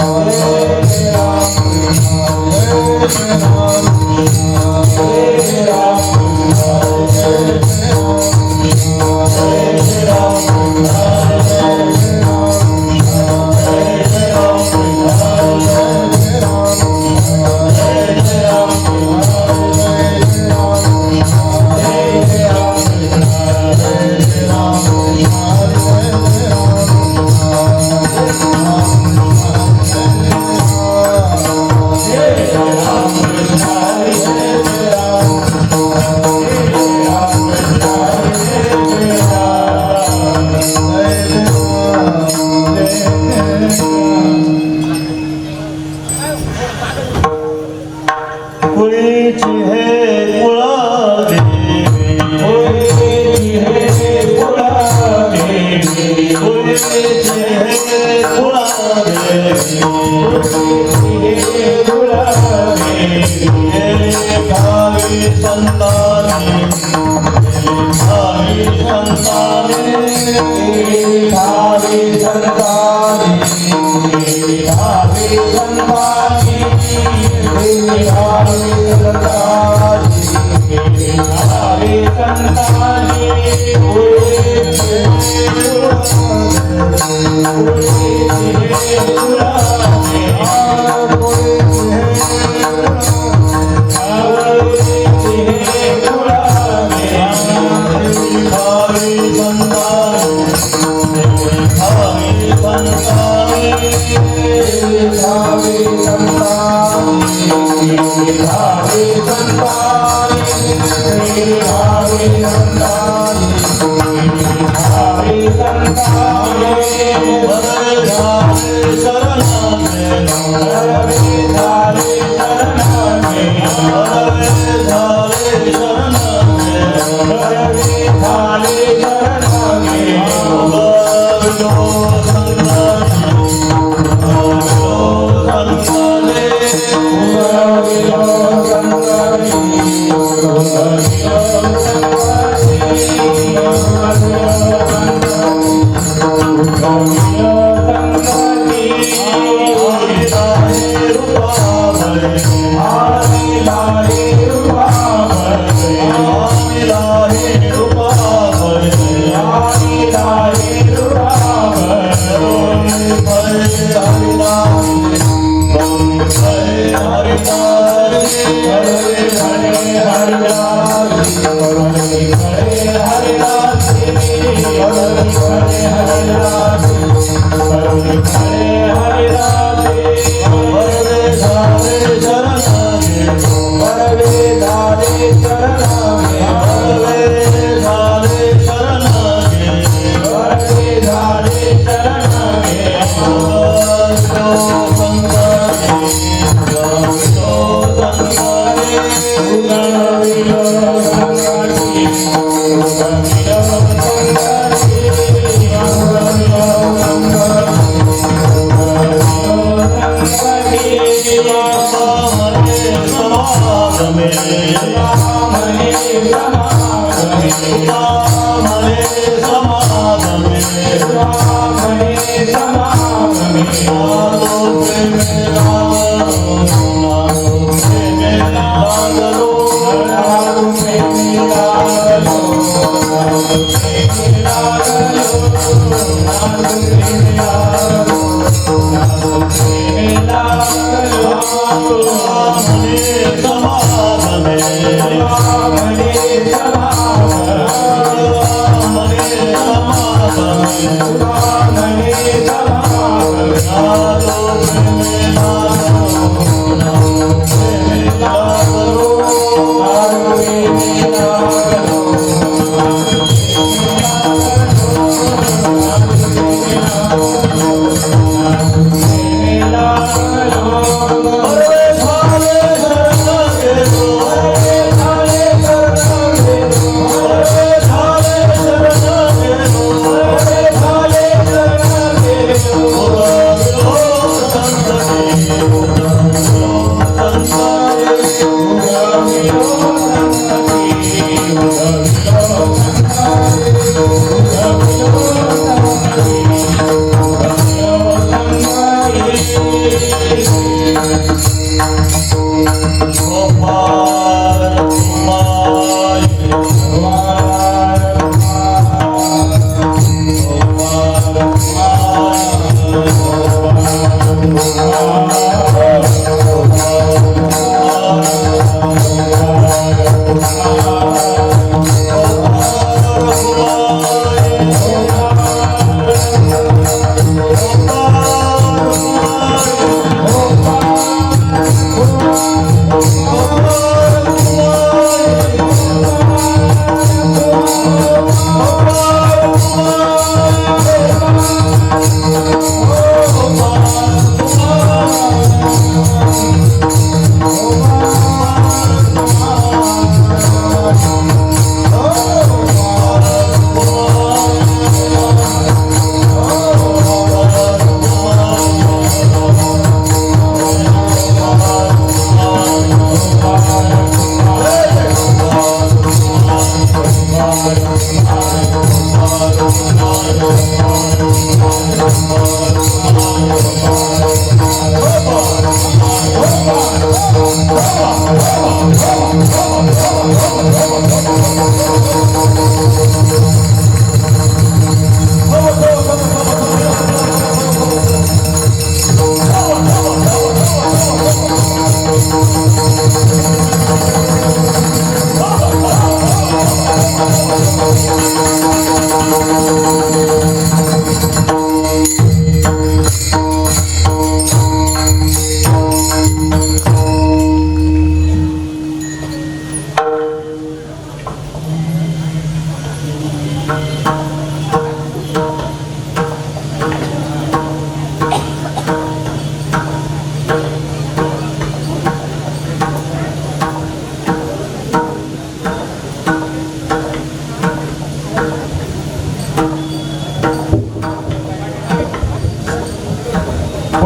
Hare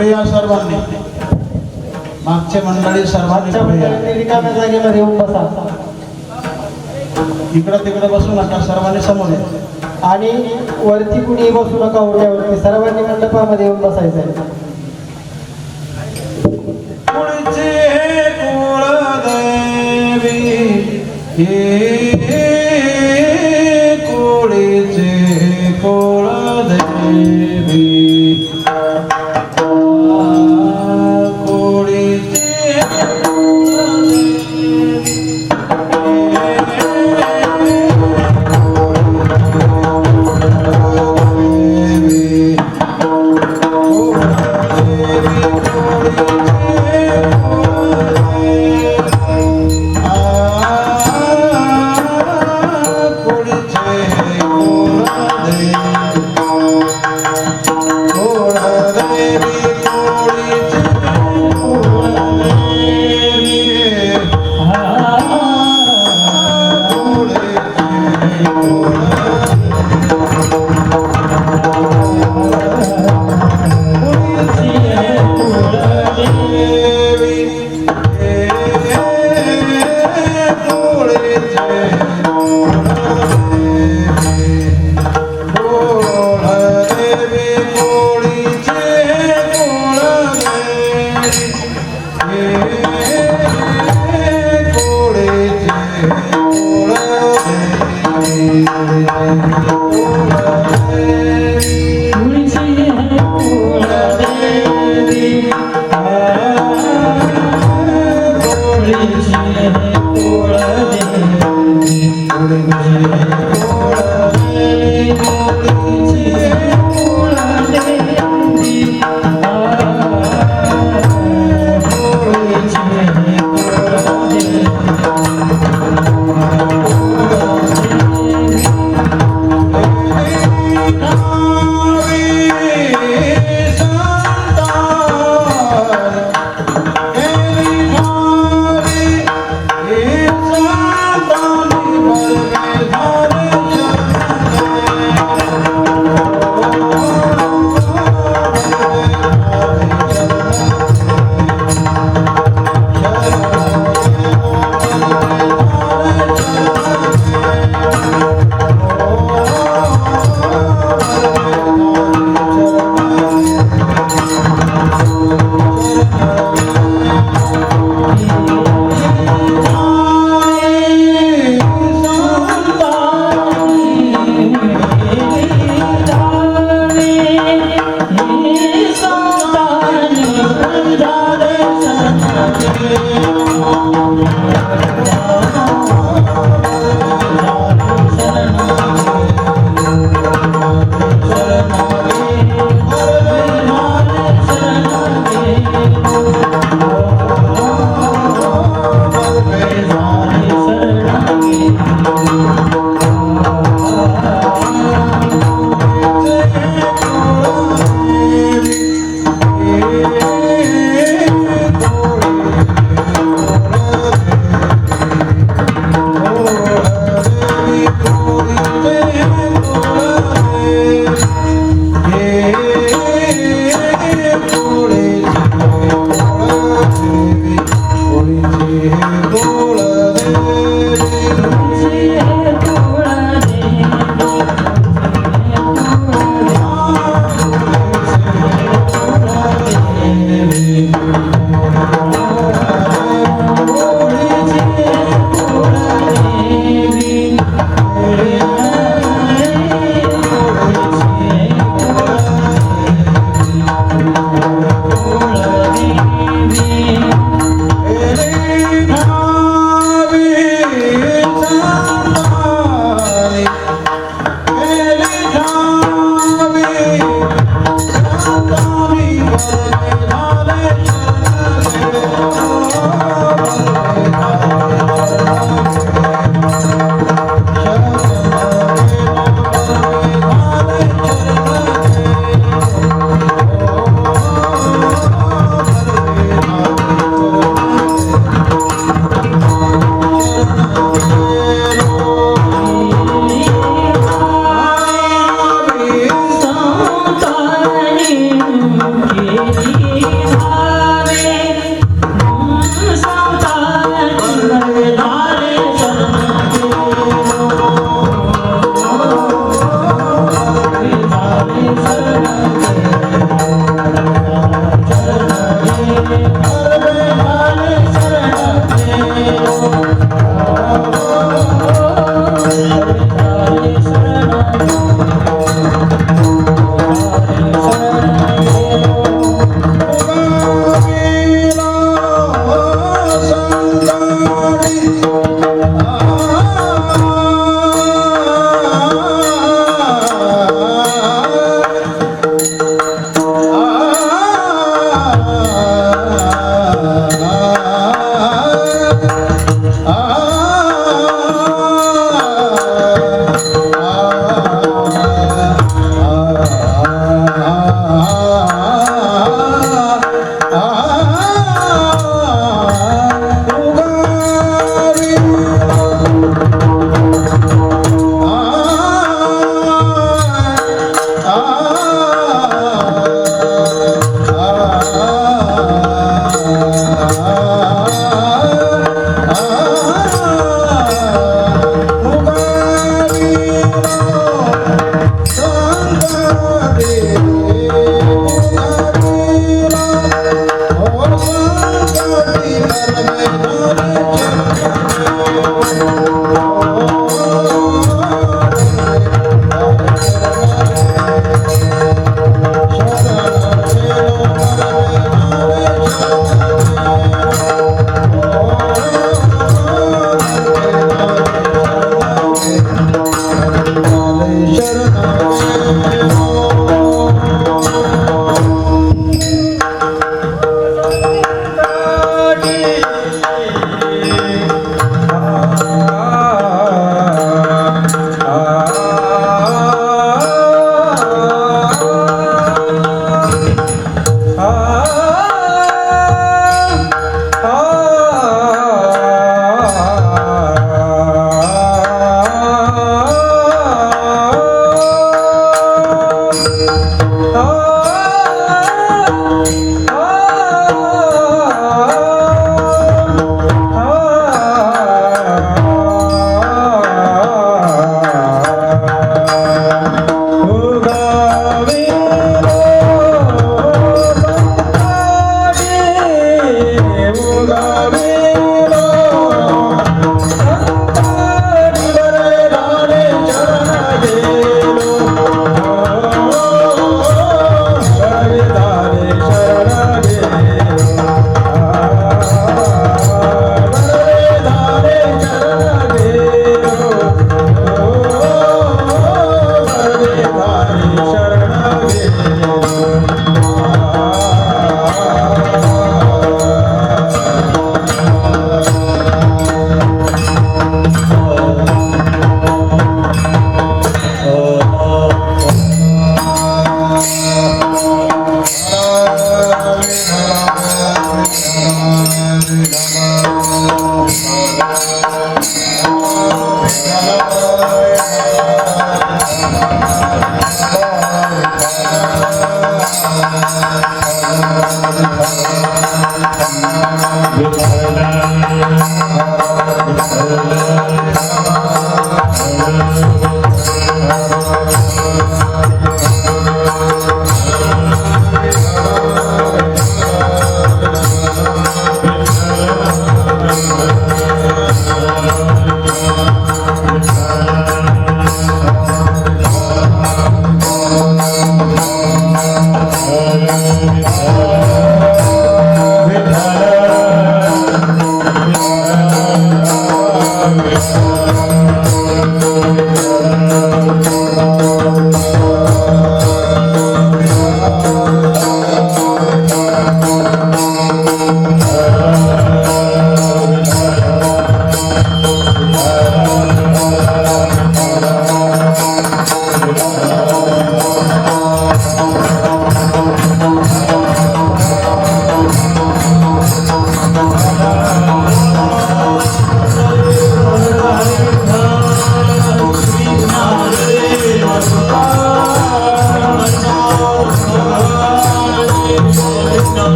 पुढे या सर्वांनी, मागचे मंडळी सर्वांनी पुढे या. रिकाम्या जागेवर येऊन बसा. इकडं तिकडं बसू नका, सर्वांनी समोर या. आणि वरती कुणी बसू नका. उड्यावरती सर्वांनी मंडपामध्ये येऊन बसायचं आहे. पुढचे कुळदेवी हे कुळचे कुळदेवी Hare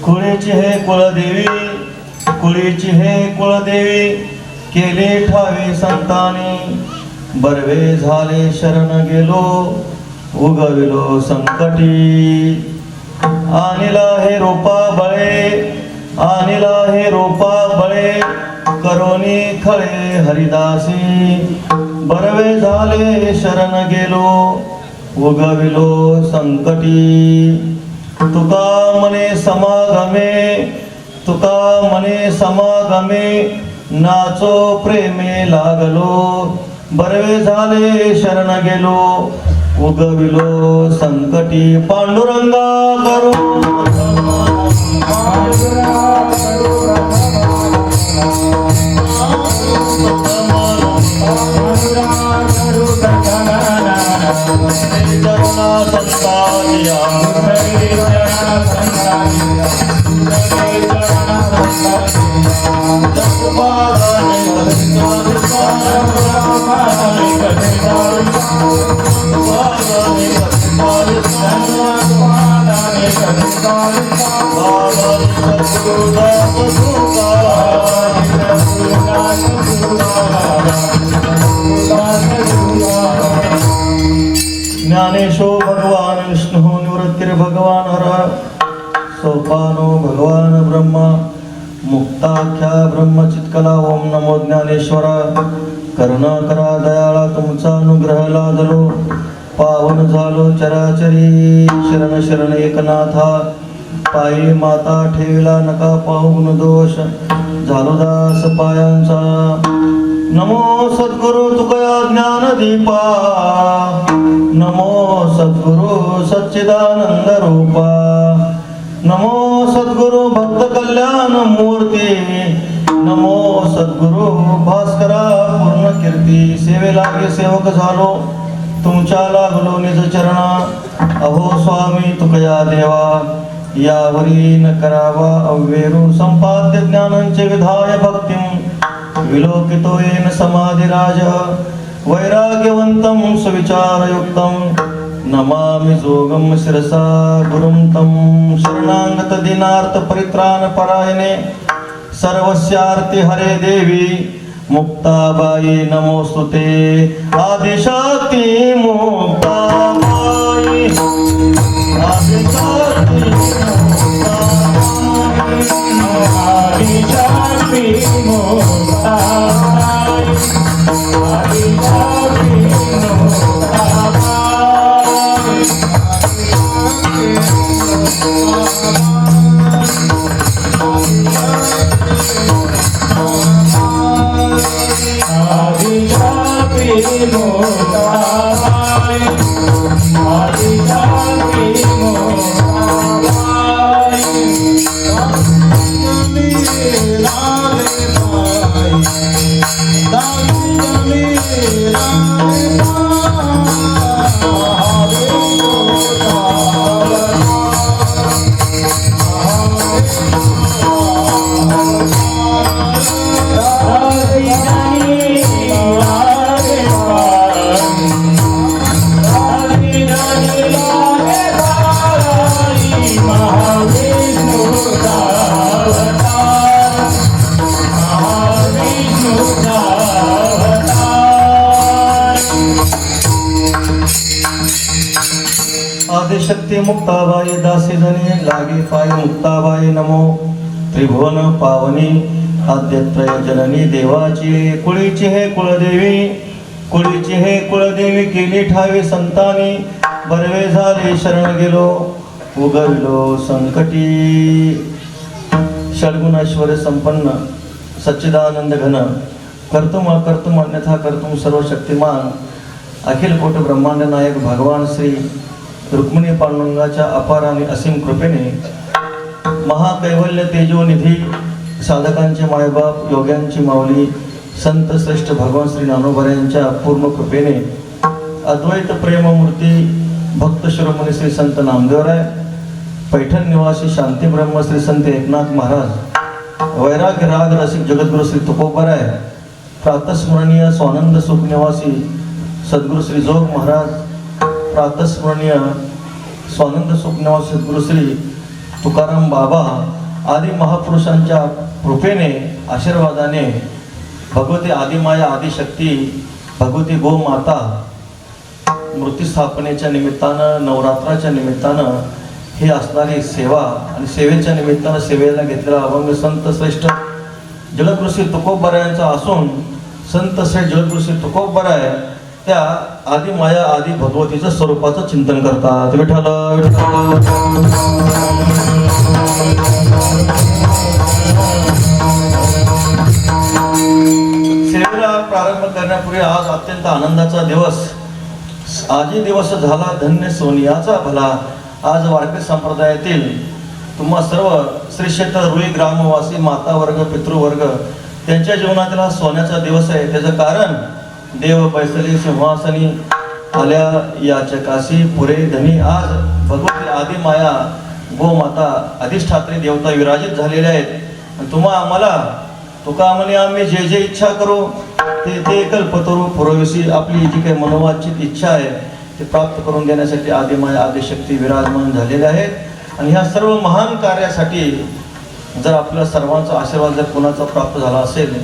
कुळीची हे कुळदेवी, कुळीची हे कुळदेवी, केले ठावे संतानी, बरवे झाले शरण गेलो, उगविलो संकटी. आणिला हे रोपा बळे, आणिला हे रोपा बळे, करोनी खळे हरिदासी, बरवे झाले शरण गेलो, उगविलो संकटी. तुका मने समागमे, तुका मने समागमे, नाचो प्रेमे लागलो, बरवे झाले शरण गेलो, उगविलो संकटी. पांडुरंगा करू ज्ञानेशो भगवान विष्णु निवृत्तिर भगवान हर, सोपानो भगवान ब्रह्मा, मुक्ताख्या ब्रह्मचित्कला. ओम नमो ज्ञानेश्वर. करुणा करा दयाळा तुमचा अनुग्रह लादलो, पावन झालो चराचरी. शरण शरण एकनाथा, पायी माता ठेविला नका पाहून दोष, झालो दास पायांचा. नमो सद्गुरु तुकया ज्ञानदीपा, नमो सद्गुरु सच्चिदानंद रूपा, नमो सद्गुरु भक्त कल्याण मूर्ती, नमो सद्गुरु भास्करा पूर्ण कीर्ती. सेवे लागे सेवक झालो, तुमच्या लागलो निज चरणा. अहो स्वामी तुकया देवा, यावरी न करावा अव्येरू. संपाद्य ज्ञानांचे विधाय भक्तिम, विलोकितो येन समाधिराज. वैराग्यवंतं सुविचारयुक्तं, नमामि जोगं शिरसा गुरुं तं. शरणागत दीनार्थ परित्राण परायणे, सर्वस्यार्ति हरे देवी, मुक्ताबाई नमोस्तुते आदिशक्ती मुक्ताबाई आदिशक्ती आदिशक्ती मुक्ताबाई आदिशक्ती आदिशक्ती मुक्ताबाई दासी धने लागे पाय मुक्ताबाई नमो त्रिभुवन पावनी आद्यत्रय जननी देवाची कुळीची हे कुळदेवी कुळीची हे कुळदेवी केली ठावे संतानी बरवे झाले शरण गेलो उगविलो संकटी षड्गुणैश्वर्य संपन्न सच्चिदानंद घन कर्तुम अकर्तुम अन्यथा कर्तुम सर्व शक्तिमान अखिल कोट ब्रह्मांड नायक भगवान श्री रुक्मिणी पांडुरंगाच्या अपार आणि असीम कृपेने महाकैवल्य तेजोनिधी साधकांचे मायबाप योग्यांची माऊली संत श्रेष्ठ भगवान श्री ज्ञानोबा यांच्या पूर्ण कृपेने अद्वैत प्रेममूर्ती भक्त शिरोमणी श्री संत नामदेवराय पैठण निवासी शांती ब्रह्म श्री संत एकनाथ महाराज वैराग्य राग रसिक जगद्गुरु श्री तुकोबराय प्रातस्मरणीय स्वानंद सुख निवासी सद्गुरु श्री जोग महाराज प्रातस्मरणीय स्वानंद सुख निवासी सद्गुरु श्री तुकाराम बाबा आदी महापुरुषांच्या कृपेने आशीर्वादाने भगवती आदिमाया आदिशक्ती भगवती गोमाता मृत्यूस्थापनेच्या निमित्तानं नवरात्राच्या निमित्तानं ही असणारी सेवा आणि सेवेच्या निमित्तानं सेवेला घेतलेला अभंग संत श्रेष्ठ जगद्गुरु श्री तुकोबरायांचा असून संत श्रेष्ठ जगद्गुरु श्री तुकोबराय त्या आदी माया आदी भगवतीच्या स्वरूपाचं चिंतन करतात. विठ्ठल सेवेला प्रारंभ करण्यापूर्वी आज अत्यंत आनंदाचा दिवस आजही दिवस झाला धन्य सोनियाचा भला. आज वारकरी संप्रदायातील तुम्हा सर्व श्री क्षेत्र रुई ग्रामवासी माता वर्ग पितृवर्ग त्यांच्या जीवनातील हा सोन्याचा दिवस आहे. त्याचं कारण देव बैसली सिंहासनी आल्या याचकाशी पुरे धनी. आज भगवती आदिमाया गोमाता अधिष्ठात्री देवता विराजित झालेल्या आहेत. तुम्हा आम्हाला तुका म्हणे आम्ही जे जे इच्छा करू ते कल्पतरू पुरविशी आपली जी काही मनोवांछित इच्छा आहे ते प्राप्त करून देण्यासाठी आदिमाया आदिशक्ती विराजमान झालेल्या आहेत. आणि ह्या सर्व महान कार्यासाठी जर आपल्या सर्वांचा आशीर्वाद जर कोणाचा प्राप्त झाला असेल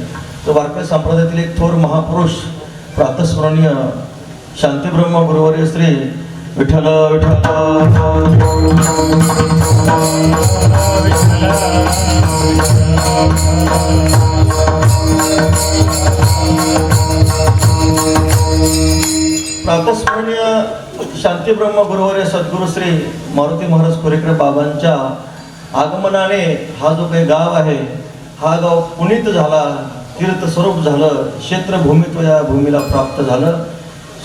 तर वारकरी संप्रदायातील एक थोर महापुरुष प्रातस्मरणीय शांतीब्रह्म गुरुवर्य श्री विठ्ठल विठ्ठल प्रातस्मरणीय शांतीब्रह्म गुरुवर्य सद्गुरु श्री मारुती महाराज कुरेकर बाबांच्या आगमनाने हा जो काही गाव आहे हा गाव पुनीत झाला, तीर्थ स्वरूप झालं, क्षेत्रभूमित्व या भूमीला प्राप्त झालं.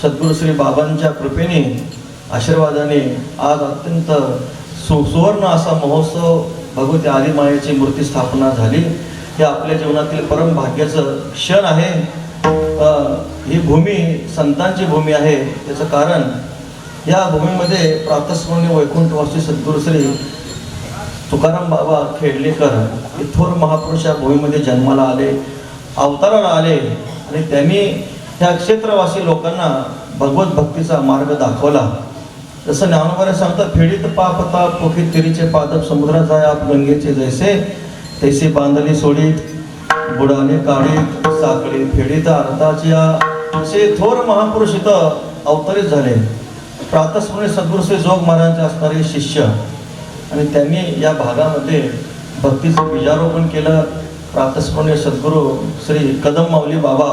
सद्गुरु श्री बाबांच्या कृपेने आशीर्वादाने आज अत्यंत सुवर्ण असा महोत्सव भगवती आदिमायेची मूर्ती स्थापना झाली. हे आपल्या जीवनातील परम भाग्याचं क्षण आहे. ही भूमी संतांची भूमी आहे. त्याचं कारण या भूमीमध्ये प्रातस्मरणीय वैकुंठवासी सद्गुरु श्री तुकाराम बाबा खेडलेकर हे थोर महापुरुष या भूमीमध्ये जन्माला आले, अवताराला आले आणि त्यांनी ह्या क्षेत्रवासी लोकांना भगवत भक्तीचा मार्ग दाखवला. जसं ज्ञानोबा सांगतात, फेडीत पापता पोखीत तिरीचे पादप समुद्रात जाय आप गंगेचे जैसे तैसे बांधली सोडीत बुडाले काढीत साखळी फेडीत अर्थाच्या असे थोर महापुरुष इथं अवतरित झाले. प्रातस्मरणी सद्गुरू श्री जोग महाराजांचे असणारे शिष्य आणि त्यांनी या भागामध्ये भक्तीचं बीजारोपण केलं. प्रातस्मरणीय सद्गुरू श्री कदम माऊली बाबा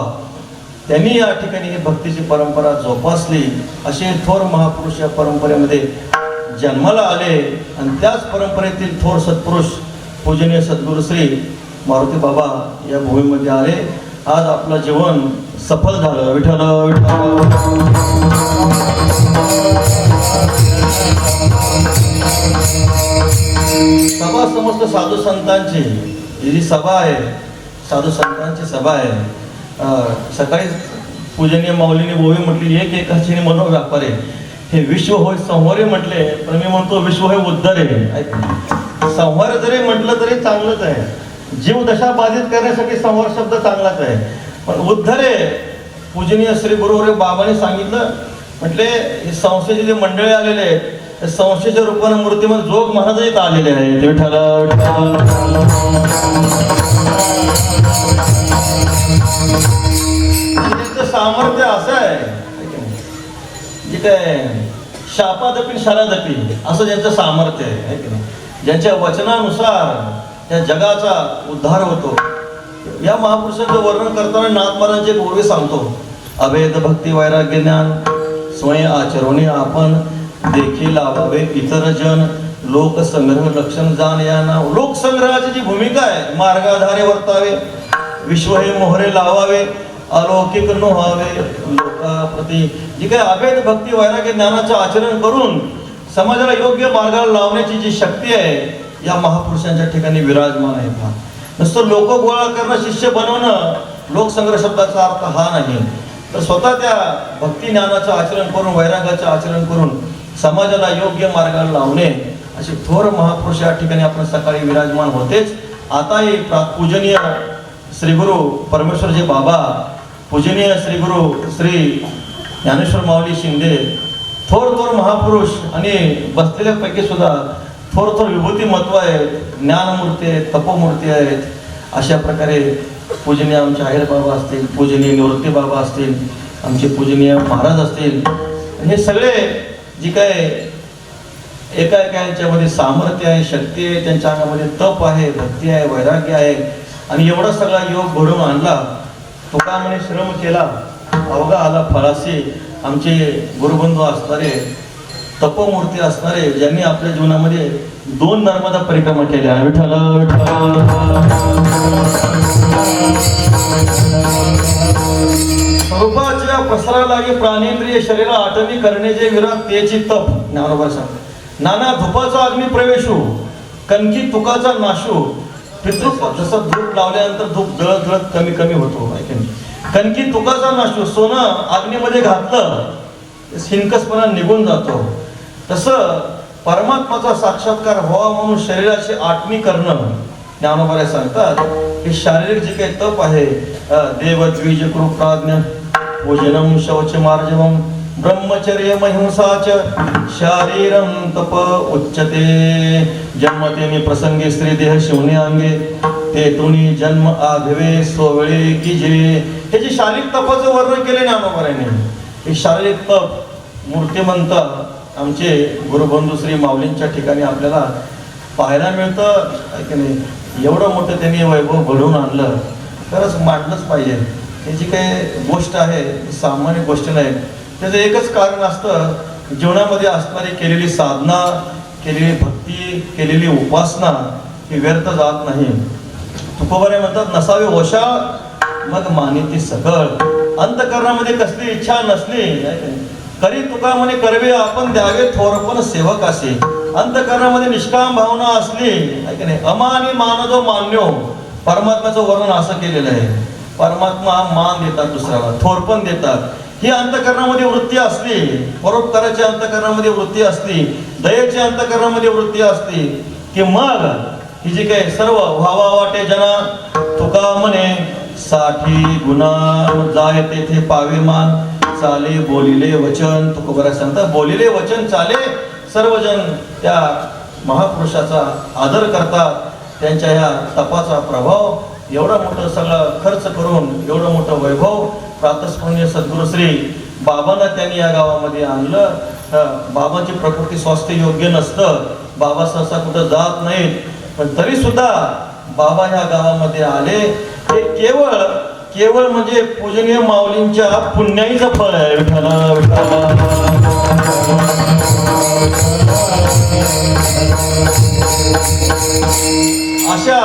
त्यांनी या ठिकाणी ही भक्तीची परंपरा जोपासली. असे थोर महापुरुष या परंपरेमध्ये जन्माला आले आणि त्याच परंपरेतील थोर सत्पुरुष पूजनीय सद्गुरू श्री मारुती बाबा या भूमीमध्ये आले. आज आपलं जीवन सफल झालं. विठ्ठल विठ्ठल. सभा समस्त साधू संतांची ही जी सभा आहे, साधू संतांची सभा आहे. सकाळी पूजनीय माऊलीने ओवी म्हटली एक एकाची मनो व्यापारे. हे विश्व होय संहारे म्हटले, पण मी म्हणतो विश्व होय उद्धरे. संहार जरी म्हटलं तरी चांगलंच आहे. जीव दशा बाधित करण्यासाठी संहार शब्द चांगलाच आहे, पण उद्धरे पूजनीय श्री गुरुवर्य बाबांनी सांगितलं. म्हटले हे संस्थेचे जे मंडळी आलेले आहेत संस्थेच्या रूपाने मूर्तिमंत जोग महाराज इथं आलेले आहेत. विठ्ठल त्यांचं सामर्थ्य असं आहे जे काय शापादपी शारादपी असं ज्यांचं सामर्थ्य आहे की नाही. ज्यांच्या वचनानुसार त्या जगाचा उद्धार होतो. या महापुरुषांचं वर्णन करताना नाथ महाराजांचे एक ओवी सांगतो. अभेद भक्ती वैराग्य ज्ञान स्वयं आचरणे आपण देखील लावावे इतर जन लोकसंग्रह लक्षण जाण या नाव. लोकसंग्रहाची जी भूमिका आहे मार्गाधारे वर्तावे विश्व हे मोहरे लावावे अलौकिक नोहावे लोकाप्रती. जी काही अभेद भक्ती वैराग्य ज्ञानाचं आचरण करून समाजाला योग्य मार्गाला लावण्याची जी शक्ती आहे या महापुरुषांच्या ठिकाणी विराजमान आहे. पहा नुसतं लोक गोळा करणं शिष्य बनवणं लोकसंग्रह शब्दाचा अर्थ हा नाही, तर स्वतः त्या भक्ती ज्ञानाचं आचरण करून वैराग्याचं आचरण करून समाजाला योग्य मार्गाला लावणे असे थोर महापुरुष या ठिकाणी आपण सकाळी विराजमान होतेच. आताही पूजनीय श्रीगुरु परमेश्वरजी बाबा पूजनीय श्रीगुरु श्री ज्ञानेश्वर माऊली शिंदे थोर थोर महापुरुष आणि बसलेल्यापैकी सुद्धा थोर थोर विभूती महत्व आहेत, ज्ञानमूर्ती आहेत, तपोमूर्ती आहेत. अशा प्रकारे पूजनीय आमचे आहेर बाबा असतील, पूजनीय निवृत्ती बाबा असतील, आमचे पूजनीय महाराज असतील. हे सगळे जी काय एका यांच्यामध्ये सामर्थ्य आहे, शक्ती आहे, त्यांच्या अंगामध्ये तप आहे, भक्ती आहे, वैराग्य आहे. आणि एवढा सगळा योग घडून आणला. तुका म्हणे श्रम केला अवघा आला फळाशी. आमचे गुरुबंधू असणारे तपोमूर्ती असणारे ज्यांनी आपल्या जीवनामध्ये 2 नर्मदा परिक्रमा केल्या. विठ्ठल स्वरूपाच्या प्रसारा लागे प्राणेंद्रिय शरीरा आटणी करणे जे विराट तेची तप. ज्ञानोबा सांगतात नाना धुपाचा अग्नी प्रवेशू कणकी तुकाचा नाशू. पितृ जसं धूप लावल्यानंतर धूप जळत जळत कमी कमी होतो. कणकी तुकाचा नाशू. सोनं अग्नीमध्ये घातलं हिनकसपणा निघून जातो. तसं परमात्माचा साक्षात्कार व्हावा म्हणून शरीराची आटणी करणं ज्ञानोबा सांगतात. हे शारीरिक जे काही तप आहे देव द्विज कृप्राज्ञ पूजनम शौच मार्जवम ब्रह्मचर्य महिंसाच शारीरम तप उच्चते. जन्मते मी प्रसंगी स्त्री देह शिवणे अंगे ते तुणी जन्म आघवे सोवळे की जे. हे जे शारीरिक तपाचं वर्णन केले ज्ञानोबाने हे शारीरिक तप मूर्तिमंत आमचे गुरुबंधू श्री माऊलींच्या ठिकाणी आपल्याला पाहायला मिळतं की नाही. एवढं मोठं त्यांनी वैभव घडवून आणलं, खरंच मांडलंच पाहिजे. ही जी काही गोष्ट आहे सामान्य गोष्ट नाही. त्याचं एकच कारण असतं जीवनामध्ये असणारी केलेली साधना, केलेली भक्ती, केलेली उपासना ही व्यर्थ जात नाही. तुकोबारे म्हणतात नसावे वशा मग मानिती सकळ. अंतकरणामध्ये कसली इच्छा नसली करी तुका म्हणे करवे आपण द्यावे थोरपण सेवक असे. अंतकरणामध्ये निष्काम भावना असली की नाही. अमानी मानदो मान्यो. परमात्म्याचं वर्णन असं केलेलं आहे. परमात्मा मान देतात दुसऱ्याला, थोरपण देतात. ही अंतकरणामध्ये वृत्ती असली, परोपकाराची अंतकरणामध्ये वृत्ती असली, दयेची अंतकरणामध्ये वृत्ती असली की मग ही जी काही सर्व व्हावा वाटे जना तुका म्हणे साठी गुणा जाय तेथे पावे मान. चाले बोलिले वचन. तुकोबरा सांगतात बोलिले वचन चाले. सर्वजण त्या महापुरुषाचा आदर करतात. त्यांच्या ह्या तपाचा प्रभाव एवढा मोठं सगळं खर्च करून एवढं मोठं वैभव प्रातस्मरणीय सद्गुरू श्री बाबांना त्यांनी या गावामध्ये आणलं. बाबांची प्रकृती स्वास्थ्य योग्य नसतं, बाबा सहसा कुठं जात नाहीत, पण तरी सुद्धा बाबा ह्या गावामध्ये आले. हे केवळ म्हणजे पूजनीय माऊलींच्या पुण्याईचं फळ आहे. विठ्ठला विठ्ठला. अशा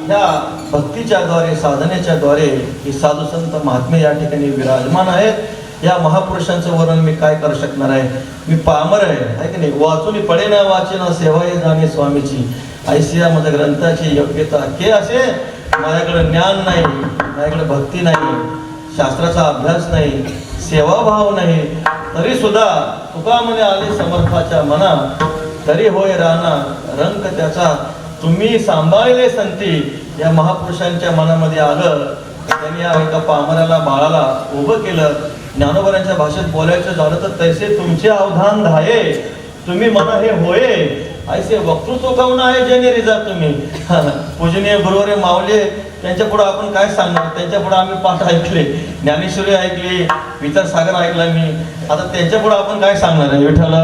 ह्या भक्तीच्या द्वारे साधनेच्या द्वारे ही साधू संत महात्मे या ठिकाणी विराजमान आहेत. या महापुरुषांचं वर्णन मी काय करू शकणार आहे. मी पामर आहे की नाही. वाचून पडे ना वाचेना सेवा हे जाणे स्वामीची. ऐसिया माझ्या ग्रंथाची योग्यता के असे माझ्याकडे ज्ञान नाही, माझ्याकडे भक्ती नाही, शास्त्राचा अभ्यास नाही, सेवाभाव नाही, तरी सुद्धा तुका म्हणे आले समर्थाच्या मना, तरी होय राणा रंक त्याचा तुम्ही सांभाळले संती. या महापुरुषांच्या मनामध्ये आलं. त्यांनी या एका पामराला बाळाला उभं केलं. ज्ञानोबरांच्या भाषेत बोलायचं झालं तर तैसे तुमचे अवधान धाये, तुम्ही म्हणा हे होये ऐसे वक्तृत्व काऊन आहे ज्याने रिजा तुम्ही. पूजनीय गुरुवारे माऊली त्यांच्या पुढे आपण काय सांगणार. त्यांच्या पुढे आम्ही पाठ ऐकले, ज्ञानेश्वरी ऐकली, विचारसागर ऐकला मी. आता त्यांच्या पुढे आपण काय सांगणार आहे. विठ्ठला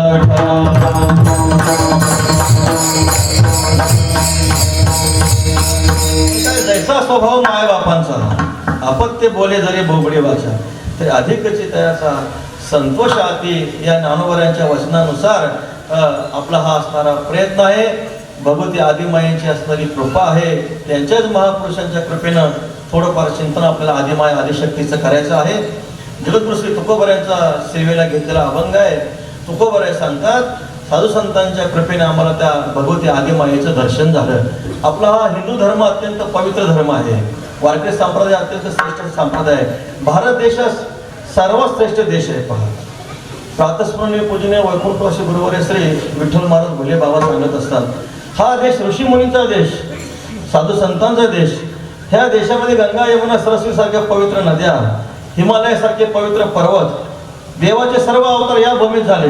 जैसा स्वभाव माय बापांचा अपत्य बोले जरी बोबडे वाचा, तरी अधिकची त्याचा संतोष आती. या ज्ञानोबरांच्या वचनानुसार आपला हा असणारा प्रयत्न आहे. भगवती आदिमायेची असणारी कृपा आहे. त्यांच्याच महापुरुषांच्या कृपेनं थोडंफार चिंतन आपल्याला आदिमाय आदिशक्तीचं करायचं आहे. जगद्गुरु श्री तुकोबऱ्यांचा सेवेला घेतलेला अभंग आहे. तुकोबराय सांगतात, साधू संतांच्या कृपेने आम्हाला त्या भगवती आदिमायेचं दर्शन झालं. आपला हा हिंदू धर्म अत्यंत पवित्र धर्म आहे. वारकरी संप्रदाय अत्यंत श्रेष्ठ संप्रदाय आहे. भारत देश सर्वात श्रेष्ठ देश आहे. पहा, प्रातस्मरणीय पूजनीय वैकुंठवासी गुरुवर्य श्री विठ्ठल महाराज भोले बाबा सांगत असतात, हा देश ऋषीमुनींचा देश, साधू संतांचा देश. ह्या देशामध्ये गंगा यमुना सरस्वती सारख्या पवित्र नद्या, हिमालयासारखे पवित्र पर्वत, देवाचे सर्व अवतार या भूमीत झाले,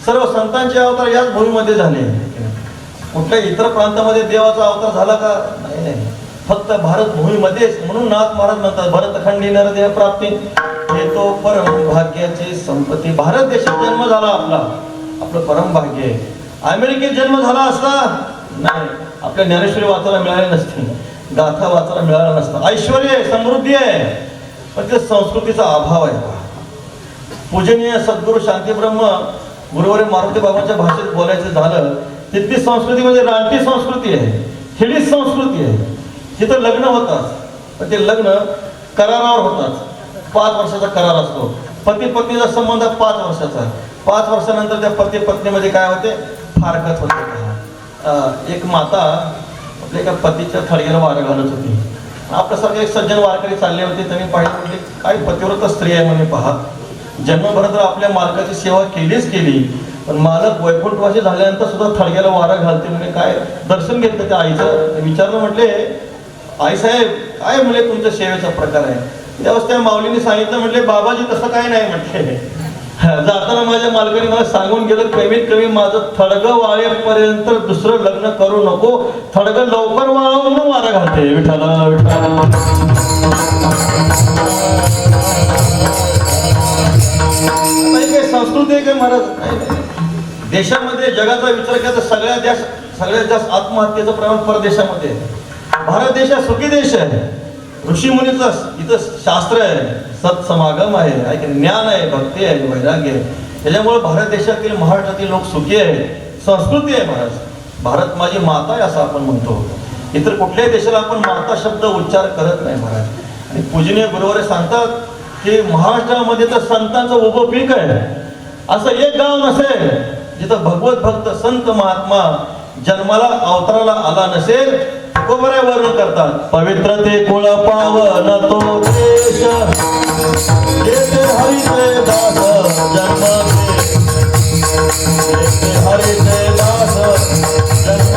सर्व संतांचे अवतार याच भूमीमध्ये झाले. कुठल्या इतर प्रांतामध्ये देवाचा अवतार झाला का? नाही. फक्त भारत भूमीमध्येच. म्हणून नाथ महाराज म्हणतात, भरतखंडी नरदेह प्राप्ती हे तो परम भाग्याची संपत्ती. भारत देशात जन्म झाला आपलं परम भाग्य आहे. अमेरिकेत जन्म झाला असता नाही, आपल्या ज्ञानेश्वरी वाचायला मिळाली नसती, गाथा वाचायला मिळाला नसतं. ऐश्वर्य आहे, समृद्धी आहे, पण ते संस्कृतीचा अभाव आहे. पूजनीय सद्गुरू शांतीब्रह्म गुरुवारी मारुती बाबांच्या भाषेत बोलायचं झालं, तिथली संस्कृती म्हणजे रानटी संस्कृती आहे, हिडीस संस्कृती आहे. तिथं लग्न होतात, पण ते लग्न करारावर होतात. 5 वर्षाचा करार असतो. पती पत्नीचा संबंध 5 वर्षाचा. 5 वर्षानंतर त्या पती पत्नीमध्ये काय होते? फारकत होते. एक माता आपल्या एका पतीच्या थडग्याला वारं घालत होती. आपल्यासारखे एक सज्जन वारकरी चालले होते. त्यांनी पाहिलं, म्हणजे काय पतिव्रत स्त्री आहे म्हणे. पहा, जन्मभर तर आपल्या मालकाची सेवा केलीच केली, पण मालक वैकुंठवासी झाल्यानंतर सुद्धा थडग्याला वारं घालते म्हणे. काय दर्शन घेतलं त्या आईचं? विचारलं, म्हटले आई साहेब काय म्हणे तुमच्या सेवेचा प्रकार आहे? त्यावेळेस त्या माऊलीने सांगितलं, म्हटले बाबाजी तसं काय नाही म्हटले. जाताना माझ्या मालकाने मला सांगून गेलं, कमीत कमी माझं थडगं वाळेपर्यंत दुसरं लग्न करू नको, थडगं लवकर वाळव म्हणून वारा घालते. विठ्ठला विठ्ठला. संस्कृती आहे काय महाराज? देशामध्ये जगाचा विचार केला तर सगळ्यात जास्त आत्महत्येचं प्रमाण परदेशामध्ये आहे. भारत देश हा सुखी देश आहे. ऋषीमुनीचा इथं शास्त्र आहे, सत्समागम आहे, ज्ञान आहे, भक्ती आहे, वैराग्य आहे. त्याच्यामुळे भारत देशातील महाराष्ट्रातील लोक सुखी आहे. संस्कृती आहे महाराज. भारत माझी माता आहे असं आपण म्हणतो. इतर कुठल्याही देशाला आपण माता शब्द उच्चार करत नाही महाराज. आणि पूजनीय गुरुवारे सांगतात की महाराष्ट्रामध्ये तर संतांचं उभं पीक आहे. असं एक गाव नसेल जिथं भगवत भक्त संत महात्मा जन्माला अवताराला आला नसेल. तुकोबराय वर्णन करतात, पवित्र ते कुळ पावन तो देश, येथे हरीचे दास जन्म येथे हरीचे दास जन्म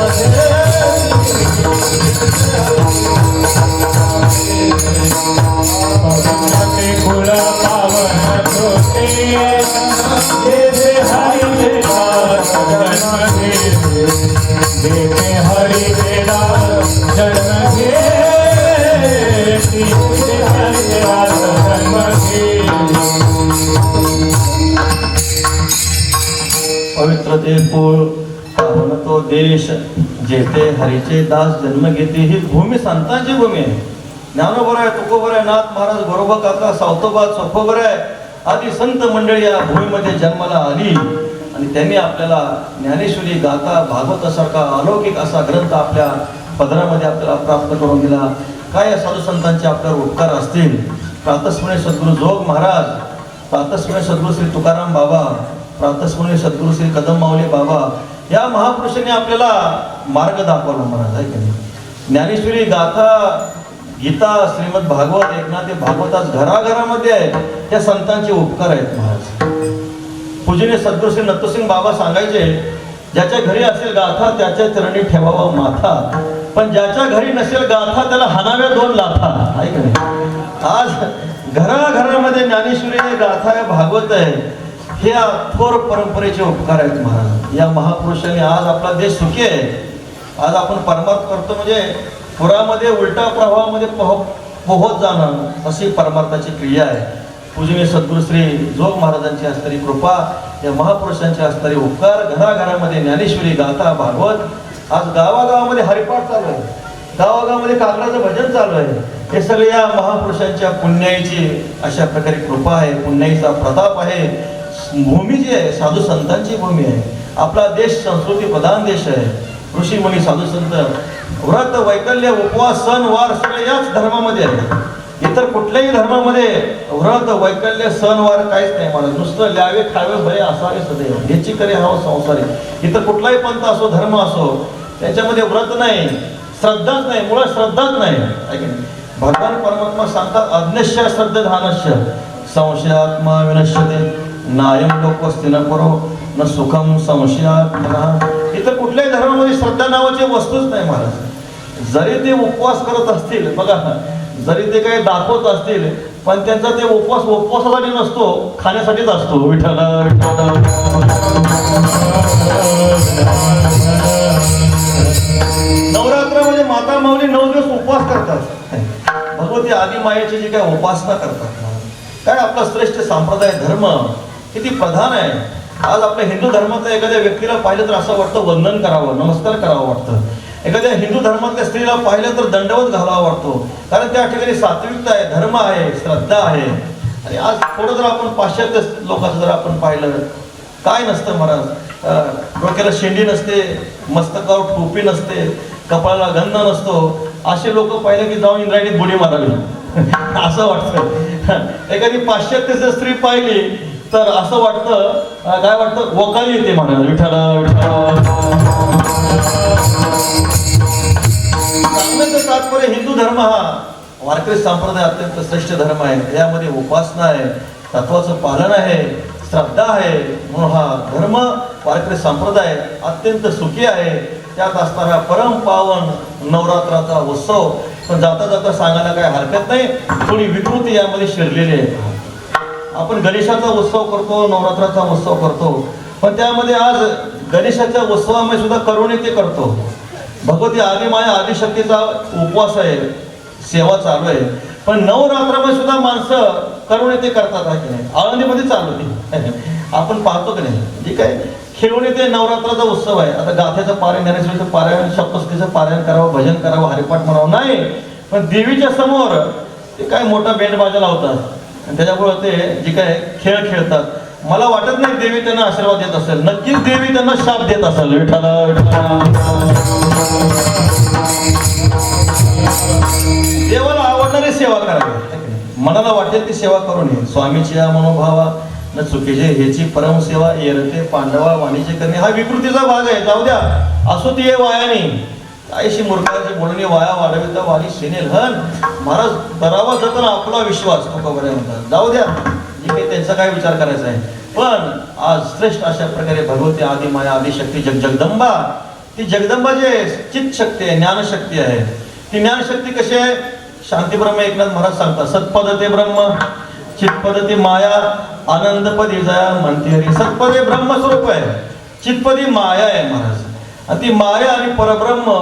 पवित्र ते कुळ पावन तो देश, येथे हरीचे दास जन्म येथे हरीचे दास जन्म पवित्र ते कुळ पावन तो देश जेथे हरीचे दास जन्म घेते. ही भूमी संतांची भूमी आहे. ज्ञानोबर आहे, तुकोबर आहे, नाथ महाराज, गोरोबा काका, सावतोबा, चोखोबर आहे आदी संत मंडळी या भूमीमध्ये जन्माला आली आणि त्यांनी आपल्याला ज्ञानेश्वरी गाथा भागवतासारखा अलौकिक असा ग्रंथ आपल्या पदरामध्ये आपल्याला प्राप्त करून दिला. काय या साधू संतांचे आपल्यावर उपकार असतील. प्रातस्मरणी सद्गुरू जोग महाराज, प्रातस्मरणी सद्गुरू श्री तुकाराम बाबा, प्रातस्मरणी सद्गुरू श्री कदम माऊली बाबा या महापुरुषांनी आपल्याला मार्ग दाखवला महाराज आहे की नाही. ज्ञानेश्वरी गाथा, गीता, श्रीमद भागवत, एकनाथी भागवत आज घराघरामध्ये आहे. त्या संतांचे उपकार आहेत महाराज. पूजनीय सद्गुरू श्री नत्तसिंग बाबा सांगायचे, ज्याच्या घरी असेल गाथा त्याच्या चरणी ठेवावा माथा, पण ज्याच्या घरी नसेल गाथा त्याला हाणाव्या 2 लाथा आहे का नाही. आज घराघरामध्ये ज्ञानेश्वरी आहे, गाथा आहे, भागवत आहे. ह्या थोर परंपरेचे उपकार आहेत महाराज. या महापुरुषांनी आज आपला देश सुखी आहे. आज आपण परमार्थ करतो म्हणजे पुरामध्ये उलटा प्रवाहामध्ये पोहत जाणं अशी परमार्थाची क्रिया आहे. पूजनीय सद्गुरू श्री जोग महाराजांची असणारी कृपा, या महापुरुषांची असणारी उपकार, घराघरामध्ये ज्ञानेश्वरी गाथा भागवत. आज गावागावामध्ये हरिपाठ चालू आहे, गावागावामध्ये काकडाचं भजन चालू आहे. हे सगळे या महापुरुषांच्या पुण्याईची अशा प्रकारे कृपा आहे, पुण्याईचा प्रताप आहे. भूमी जी आहे साधू संतांची भूमी आहे. आपला देश संस्कृती प्रधान देश आहे. ऋषी मुनी साधू संत व्रत वैकल्य उपवास सण वार सगळे याच धर्मामध्ये आहे. इतर कुठल्याही धर्मामध्ये व्रत वैकल्य सण वार काहीच नाही मला. नुसतं ल्यावे खावे भले असावे सदैव याची करे हवं संसारी. इतर कुठलाही पंथ असो धर्म असो त्याच्यामध्ये व्रत नाही, श्रद्धाच नाही, मुळात श्रद्धाच नाही. भगवान परमात्मा सांगतात अज्ञश्य श्रद्धानश्य संशयात्मा विनश्यते नायम लोकस्ति न परो न सुखम संशयात्मनः. इतर कुठल्याही धर्मामध्ये श्रद्धा नावाची वस्तूच नाही महाराज. जरी ते उपवास करत असतील बघा, जरी ते काही दाखवत असतील पण त्यांचा ते उपवास उपवासासाठी नसतो, खाण्यासाठीच असतो. विठ्ठला विठ्ठला. नवरात्रामध्ये माता माऊली 9 दिवस उपवास करतात. भगवती आदी मायेची जी काय उपासना करतात. काय आपला श्रेष्ठ संप्रदाय धर्म किती प्रधान आहे. आज आपल्या हिंदू धर्मातल्या एखाद्या व्यक्तीला पाहिलं तर असं वाटतं वंदन करावं, नमस्कार करावं वाटतं. एखाद्या हिंदू धर्मातल्या स्त्रीला पाहिलं तर दंडवत घालावा वाटतो, कारण त्या ठिकाणी सात्विकता आहे, धर्म आहे, श्रद्धा आहे. आणि आज थोडं जर आपण पाश्चात्य लोकांचं जर आपण पाहिलं काय नसतं महाराज. डोक्याला शेंडी नसते, मस्तकावर टोपी नसते, कपाळाला गंध नसतो. असे लोक पाहिले की जाऊन इंद्रायणीत बुडी मारावी असं वाटतं. एखादी पाश्चात्य स्त्री पाहिली तर असं वाटतं, काय वाटतं, वकाली येते महाराज. विठ्ठला विठ्ठला. सांगण्याचं तात्पर्य हिंदू धर्म हा वारकरी संप्रदाय अत्यंत श्रेष्ठ धर्म आहे. यामध्ये उपासना आहे, तत्वाचं पालन आहे, श्रद्धा आहे. म्हणून हा धर्म वारकरी संप्रदाय अत्यंत सुखी आहे. त्यात असणारा परम पावन नवरात्राचा उत्सव. पण जाता जाता सांगायला काही हरकत नाही, थोडी विकृती यामध्ये शिरलेली आहे. आपण गणेशाचा उत्सव करतो, नवरात्राचा उत्सव करतो, पण त्यामध्ये आज गणेशाच्या उत्सवामध्ये सुद्धा करुणे ते करतो. भगवती आदिमाया आदिशक्तीचा उपवास आहे, सेवा चालू आहे. पण नवरात्रामध्ये सुद्धा माणसं करुणे ते करतात आहे की नाही. आळंदीमध्ये चालू आहे आपण पाहतो की नाही. जे काय खेळून ते नवरात्राचा उत्सव आहे. आता गाथ्याचं पारायण, ज्ञानेश्वरीचं पारायण, सप्तशतीचं पारायण करावं, भजन करावं, हरिपाठ म्हणावं नाही. पण देवीच्या समोर ते काय मोठा बँड बाजा लावतात आणि त्याच्यामुळे ते जे काय खेळ खेळतात. मला वाटत नाही देवी त्यांना आशीर्वाद देत असेल. नक्कीच देवी त्यांना शाप देत असेल. विठ्ठला विठ्ठला. देवाला आवडणारी सेवा करावी, मनाला वाटेल ती सेवा करू नये. स्वामीची या मनोभावा न चुकीचे ह्याची परम सेवा येरते पांडवा वाणीचे करणे हा विकृतीचा भाग आहे. जाऊ द्या, असो ती वायाने काहीशी मूर्खाची बोलणी वाया वाढविता वाणी सेनेल हन. महाराज करावा जतन आपला विश्वास तुकोबरे म्हणतात. जाऊ द्या, जे काही त्यांचा काय विचार करायचा आहे. पण आज श्रेष्ठ अशा प्रकारे भगवती आदिमाया आदिशक्ती जगदंबा, ती जगदंबा जे चित्त शक्ती आहे, ज्ञानशक्ती आहे. ती ज्ञानशक्ती कशी आहे. शांतीब्रह्म एकनाथ महाराज सांगतात सत्पद ते ब्रह्म चित्पदती माया आनंदपदी जया म्हणते हरी. सत्पदे ब्रह्मस्वरूप आहे, चित्पदी माया आहे महाराज. आणि ती माया आणि परब्रह्म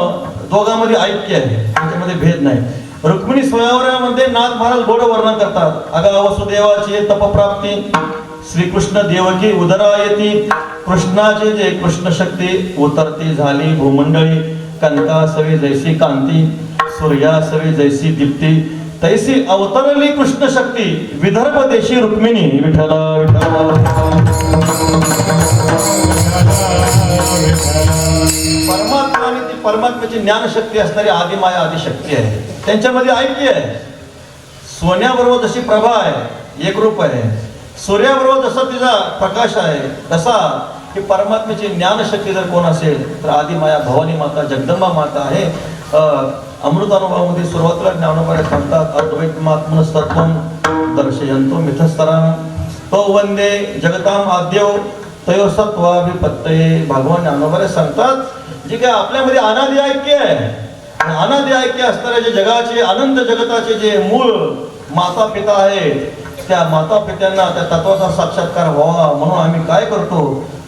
दोघांमध्ये ऐक्य आहे, त्याच्यामध्ये भेद नाही. रुक्मिणी स्वयंवरामध्ये नाथ महाराज गोड वर्णन करतात. अगा वसुदेवाची तपप्राप्ती, श्रीकृष्ण देवकी उदरा येती, कृष्णाचे जे कृष्ण शक्ती उतरती झाली भूमंडळी, कनकासवी जैसी कांती, सूर्यासवी जैसी दीप्ती, तैसी अवतरली कृष्ण शक्ती, विदर्भ देशी रुक्मिणी. विठ्ठल परमात्मा आणि ती परमात्म्याची ज्ञानशक्ती असणारी आदिमाया आदिशक्ती आहे. त्यांच्यामध्ये ऐक्य आहे. सोन्याबरोबर जशी प्रभा आहे, एक रूप आहे, सूर्याबरोबर जसा तिचा प्रकाश आहे, तसा की परमात्म्याची ज्ञानशक्ती जर कोण असेल तर आदिमाया भवानी माता जगदंबा माता आहे. अमृतानुभवामध्ये सुरुवातीला ज्ञानोबाने सांगतात, अद्वैतमात्मनस्तत्वं दर्शयन्तो मिथस्तरां तो वंदे जगताम आद्यो तयो सत्वाभिपत्तये. भगवान ज्ञानोबाने सांगतात जे काय आपल्यामध्ये अनादि ऐक्य आहे, अनादि ऐक्य असणाऱ्या जे जगाचे अनंत जगताचे जे मूळ माता पिता आहेत, त्या माता पित्यांना त्या तत्वाचा साक्षात्कार व्हावा म्हणून आम्ही काय करतो,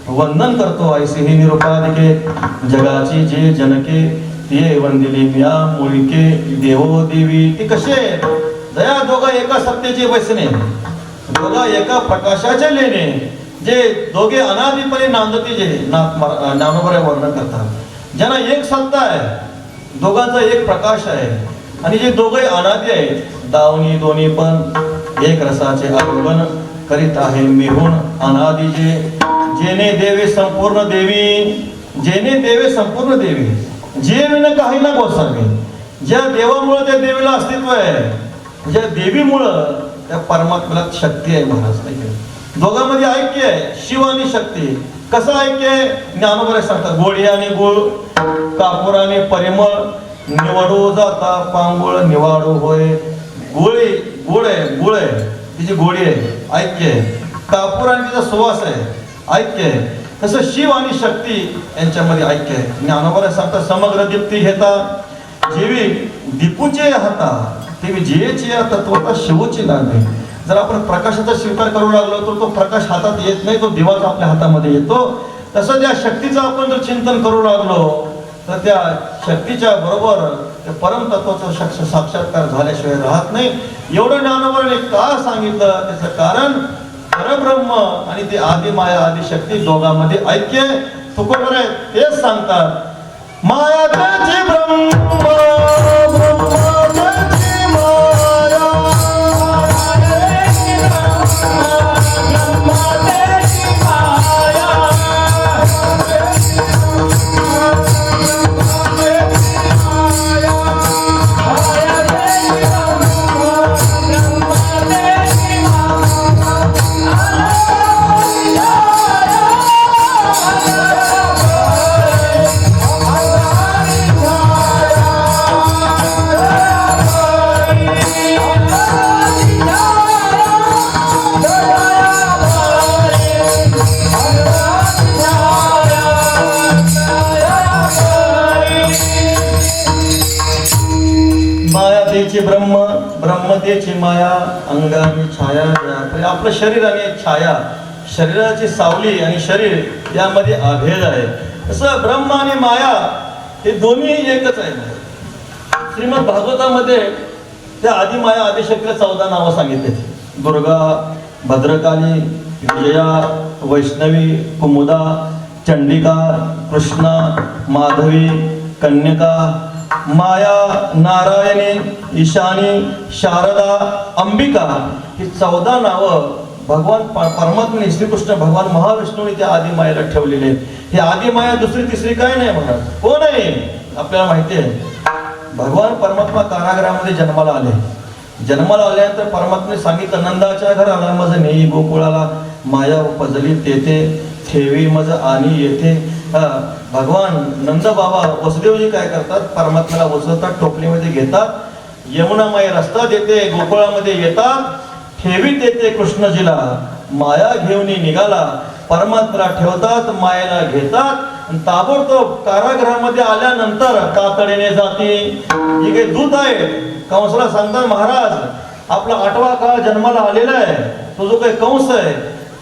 वंदन करतो. ऐसे ही निरुपाधिके जगाची जे जनके, ते वंदिली म्या मुळके देवो देवी. ती कसे दया दोघा एका सत्तेचे वसणे, दोघा एका प्रकाशाचे लेणे, जे दोघे अनादिपणे नांदती, जे ज्ञानोबा वर्णन करतात. ज्यांना एक सत्ता आहे, दोघांचा एक प्रकाश आहे, आणि जे दोघे अनादि आहेत, दावणी दोन्ही पण एक रसाचे आगमन करीत आहे मेहून अनादि. जेने देवे संपूर्ण देवी, जेने देवे संपूर्ण देवी, जे विना काही ना गोसावी. ज्या देवामुळे त्या देवीला अस्तित्व आहे, ज्या देवीमुळं त्या परमात्म्याला शक्ती आहे. महाराज दोघांमध्ये ऐक्य आहे, शिव आणि शक्ती. कसं ऐक्य आहे, ज्ञानोबा सांगतात, गोडी आणि गुळ, कापूर आणि परिमळ, निवडू जाता पांगुळ निवाडू होय. गोळी गोड आहे, गुळ आहे, तिची गोडी आहे, ऐक्य आहे. कापूर आणि तिचा सुवास आहे, ऐक्य आहे. तसं शिव आणि शक्ती यांच्यामध्ये ऐक्य आहे. ज्ञानोबा सांगतात, समग्र दीप्ती घेता जेवी दीपूचे हाता, तेवी जेची या तत्वता शिवची लागते. जर आपण प्रकाशाचा स्वीकार करू लागलो तर तो प्रकाश हातात येत नाही, तो दिवाच आपल्या हातामध्ये येतो. तसं त्या शक्तीचं आपण जर चिंतन करू लागलो तर त्या शक्तीच्या बरोबर त्या परमतत्वाचा साक्षात्कार झाल्याशिवाय राहत नाही. एवढं ज्ञानोबाने का सांगितलं, त्याचं कारण परब्रह्म आणि ते आदिमाया आदिशक्ती दोघांमध्ये ऐक्य. तुकोबरे तेच सांगतात, माया त्याची ब्रह्म ब्रह्म, ब्रह्मतेची माया, अंगाने छाया. आपलं शरीर आणि छाया, शरीराची सावली आणि शरीर यामध्ये अभेद आहे. तसं ब्रह्म आणि माया हे दोन्ही एकच आहे. श्रीमद भागवतामध्ये त्या आदिमाया आदिशक्तीला 14 नावं सांगितले. दुर्गा, भद्रकाली, विजया, वैष्णवी, कुमुदा, चंडिका, कृष्णा, माधवी, कन्यका, माया, नारायणी, ईशानी, शारदा, अंबिका. ही 14 नावं भगवान परमात्म्याने, श्रीकृष्ण भगवान महाविष्णूने त्या आदिमायेला ठेवलेले आहेत. ही आदिमाया दुसरी तिसरी काय नाही महाराज, कोण आहे आपल्याला माहिती आहे. भगवान परमात्मा कारागृहामध्ये जन्माला आले. जन्माला आल्यानंतर परमात्म्याने सांगितलं, नंदाच्या घराला मज नेई गोकुळाला, माया पजली तेथे ठेवी मज आणि येथे. भगवान नंद बाबा वसुदेवजी काय करतात, परमात्म्याला वसवतात, टोपलीमध्ये घेतात, यमुनामाई रस्ता देते, गोकुळामध्ये येतात, ठेवी देते कृष्णजीला, माया घेऊन निघाला. परमात्म्याला ठेवतात, मायेला घेतात, ताबडतोब कारागृहामध्ये आल्यानंतर तातडीने जाती. जे काही दूत आहे कंसाला सांगतात, महाराज आपला 8वा काळ जन्माला आलेला आहे, तो जो काही कंस आहे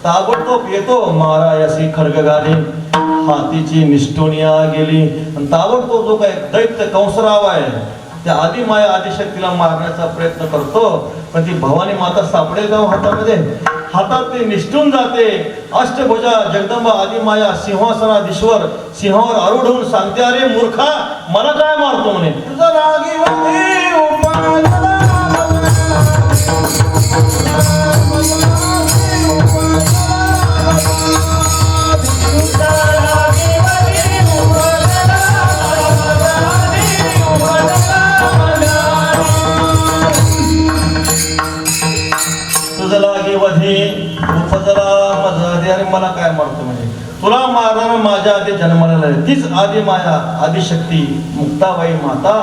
ताबडतोब येतो. मारायासी खड्ग घाली हातीची निष्ठुनिया गेली. ताबडतोब जो काही दैत्य कंसराव आहे त्या आदिमाया आदिशक्तीला मारण्याचा प्रयत्न करतो, पण ती भवानी माता सापडेल का हातामध्ये? हातात ती निष्ठून जाते. अष्टभुजा जगदंबा आदिमाया सिंहासनाधीश्वर सिंहावर आरूढ होऊन सांगते, अरे मूर्खा, मला काय मारतो म्हणे. तुझं रागीवती उपासना तुझं लागे वधी उपजला मजदी, अरे मला काय मारतो म्हणजे. तुला मारणार माझ्या आधी जन्माला आली तीच आदिमाया आदिशक्ती मुक्ताबाई माता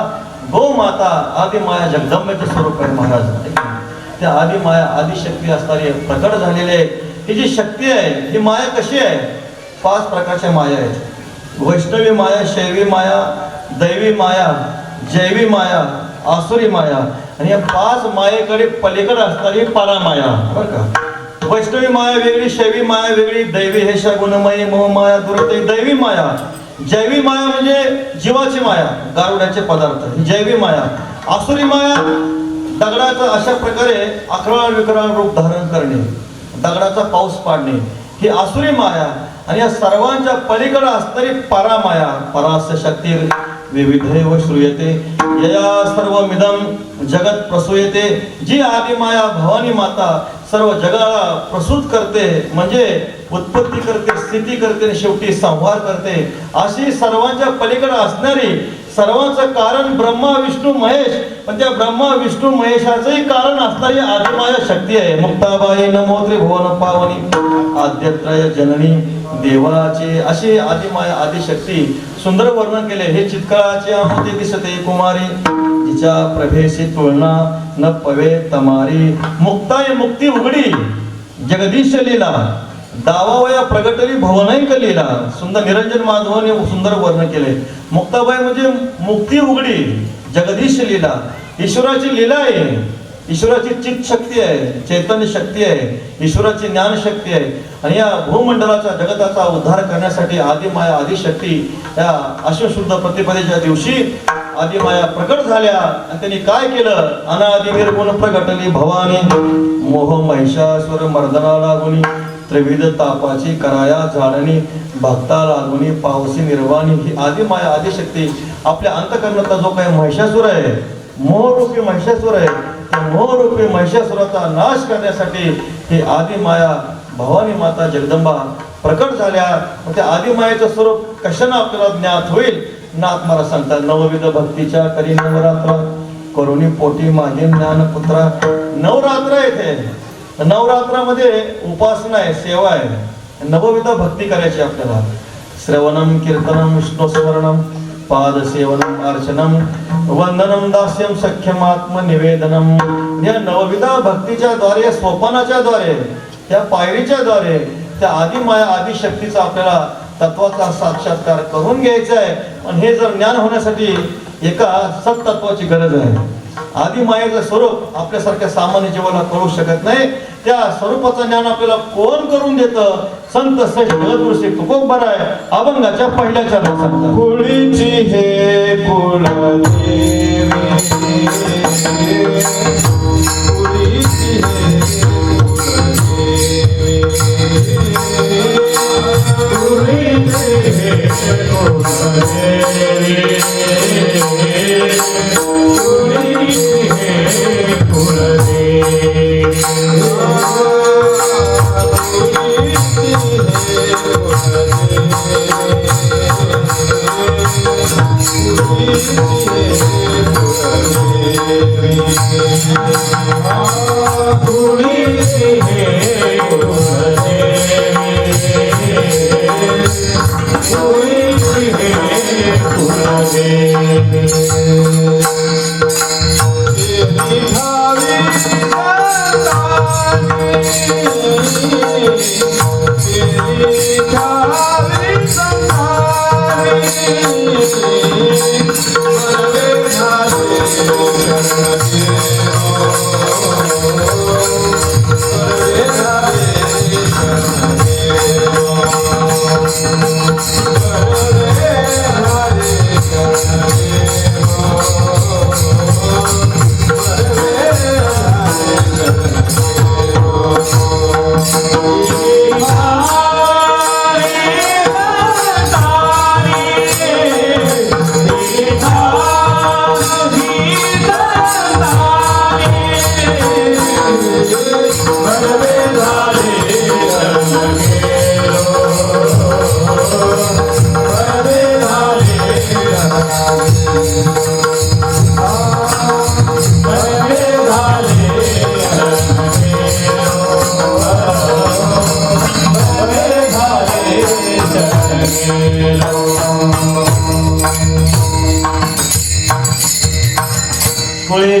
गो माता आदिमाया जगदंबेचं स्वरूप आहे महाराज. त्या आदिमाया आदिशक्ती असणारी प्रकट झालेले ही जी शक्ती आहे, ही माया कशी आहे? 5 प्रकारच्या माया आहेत. वैष्णवी माया, शैवी माया, दैवी माया, जैवी माया, आसुरी माया, आणि या 5 मायेकडे पलीकडे असणारी परामाया. बरं का? वैष्णवी माया वेगळी, शैवी माया वेगळी, दैवी हे शगुणमयी मोहमाया दुरते दैवी माया. जैवी माया म्हणजे जीवाची माया, गारुड्याचे पदार्थ, ही जैवी माया. आसुरी माया दगडाचं अशा प्रकारे अकराळ विकराळ रूप धारण करणे, दगडाचा पाऊस पाडणे, ही आसुरी माया. आणि या सर्वांच्या पलीकडे असणारी परामाया, परास्य शक्ती विविधे व श्रूयते यया सर्वमिदं जगत प्रसूयते. जी आदिमाया भवानी माता सर्व जगाला प्रसूत करते, म्हणजे उत्पत्ती करते, स्थिती करते आणि शेवटी संहार करते, अशी सर्वांच्या पलीकडे असणारी, सर्वांचं कारण ब्रह्मा विष्णू महेश, पण त्या ब्रह्मा विष्णू महेशाचंही कारण असणारी आदिमाया शक्ती आहे. मुक्ताबाई नमो त्रिभुवन पावनी आद्यत्रय जननी देवाची, अशी आदिमाया आदिशक्ती सुंदर वर्णन केले. हे चित्काळाचे आमोते दिसते कुमारी, जिच्या प्रभेशी तुलना न पवे तमारी. मुक्ताय मुक्ती उघडी जगदीश लीला, दावावया प्रगटली भवनैक लीला. सुंदर निरंजन माधवाने सुंदर वर्णन केले. मुक्ताबाई म्हणजे मुक्ती उघडी जगदीश लीला, ईश्वराची लीला आहे, ईश्वराची चित्त शक्ती आहे, चैतन्य शक्ती आहे, ईश्वराची ज्ञान शक्ती आहे. आणि या भूमंडलाचा जगताचा उद्धार करण्यासाठी आदिमाया आदिशक्ती या अश्वशुद्ध प्रतिपदेच्या दिवशी आदिमाया प्रकट झाल्या. आणि त्यांनी काय केलं? अनादिवीर गुण प्रगटली भवानी, मोह महिषासुर मर्दना लागुनी, त्रिविध तापाची कराया झाडणी, भक्ता लागुनी पावसी निर्वाणी. ही आदिमाया आदिशक्ती आपल्या अंतकरणाचा जो काही महिषासुर आहे, मोहरूपी महिषासुर आहे, त्या मोहरूपी महिषासुराचा नाश करण्यासाठी ही आदिमाया भवानी माता जगदंबा प्रकट झाल्या. त्या आदिमायेचं स्वरूप कशानं आपल्याला ज्ञात होईल? नाथ मला सांगतात, नवविध भक्तीच्या करी नवरात्र, करुणी पोटी माझे ज्ञानपुत्रा. नवरात्र येते, नवरात्रामध्ये उपासना आहे, सेवा आहे, नवविध भक्ती करायची आपल्याला. श्रवणम कीर्तनम विष्णू स्मरणम पादसेवनम अर्चनम वंदनम दास्यम सख्यम आत्मनिवेदनम. या नवविधा भक्तीच्या द्वारे, सोपानाच्या द्वारे, त्या पायरीच्या द्वारे त्या आदिमाया आदिशक्तीचा आपल्याला तत्वाचा साक्षात्कार करून घ्यायचा आहे. पण हे जर ज्ञान होण्यासाठी एका सत्तत्वाची गरज आहे. आदिमायेचं स्वरूप आपल्यासारख्या सामान्य जीवाला कळू शकत नाही. त्या स्वरूपाचं ज्ञान आपल्याला कोण करून देतं? संत श्रेष्ठ जगद्गुरु तुकोबर आहे, अभंगाच्या पहिल्या चरणात सांगतात, कुळीची हे कुलदेवी, कुळीची हे कुलदेवी,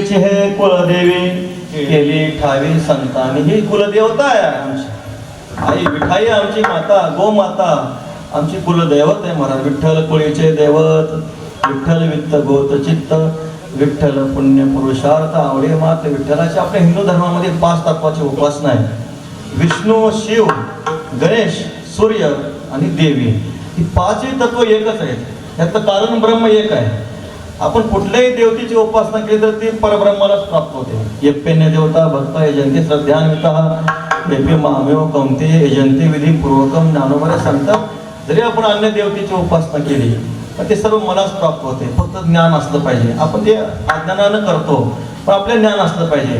कुळीची हे कुलदेवी केली ठावी संतानी. ही कुलदेवता आहे आमची आई विठाई, आमची माता गोमाता, आमची कुलदैवत आहे महाराज. विठ्ठल कुळीचे दैवत, विठ्ठल वित्त गोत चित्त, विठ्ठल पुण्य पुरुषार्थ आवडे मात. विठ्ठलाचे आपल्या हिंदू धर्मामध्ये 5 तत्वाची उपासना आहे. विष्णू, शिव, गणेश, सूर्य आणि देवी. ही 5ही तत्व एकच आहेत. यातलं कारण ब्रह्म एक आहे. आपण कुठल्याही देवतेची उपासना केली तर ती परब्रह्मालाच प्राप्त होते. यप्यन्य देवता भक्त यजंती श्रद्धान्विता यपी मामेव कौंते यजंती विधी पूर्वकम. ज्ञानोबरे सांगतात जरी आपण अन्य देवतेची उपासना केली पण ते सर्व मलाच प्राप्त होते. फक्त ज्ञान असलं पाहिजे. आपण ते अज्ञानानं करतो पण आपलं ज्ञान असलं पाहिजे.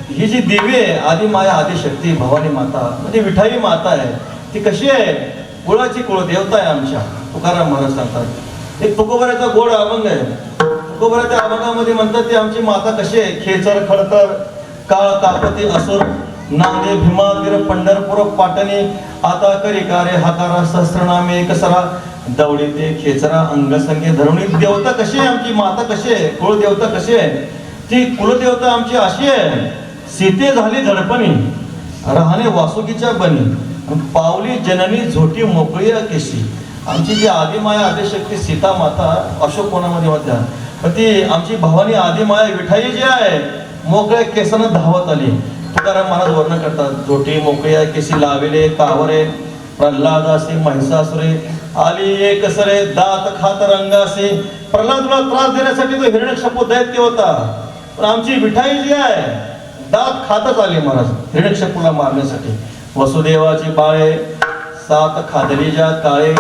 ही जी देवी आहे आदि माया आदिशक्ती भवानी माता म्हणजे विठाई माता आहे. ती कशी आहे? कुळाची कुळदेवता आहे आमच्या. तुकाराम महाराज सांगतात एक तुकोबऱ्याचा गोड अभंग आहे. तुकोबऱ्याच्या अभंगामध्ये म्हणतात ती आमची माता कशी आहे? खेचर खडतर काळ कापती असुर नांदे भीमातीर पंढरपूर पाटणी आता करी कारे हाकारा सहस्रनामे एकसरा दवडी ते खेचरा अंगसंगे धरुणी. देवता कशी आहे? आमची माता कशी आहे? कुळदेवता कशी आहे? ती कुलदेवता आमची अशी आहे. सीते झाली झडपणी राहणे वासुकीच्या बनी पावली जननी झोटी मोकळी केशी. आमची जी आदिमाया आदिशक्ती सीता माता अशोक कोणामध्ये होत्या पण ती आमची भवानी आदिमाया विठाई जी आहे मोकळ्या केसानं धावत आली. तुकाराम महाराज वर्णन करतात झोटी मोकळ्या केसी लाविले कावरे प्रल्हादासी महिषासुरे आली एक सरे दात खात रंगासी. प्रल्हादला त्रास देण्यासाठी तो हिरण्यकश्यपू दैत्य होता पण आमची विठाई जी आहे दात खातच आली महाराज हिरण्यकश्यपूला मारण्यासाठी. वसुदेवाची बाळे 7 खादली ज्या काळे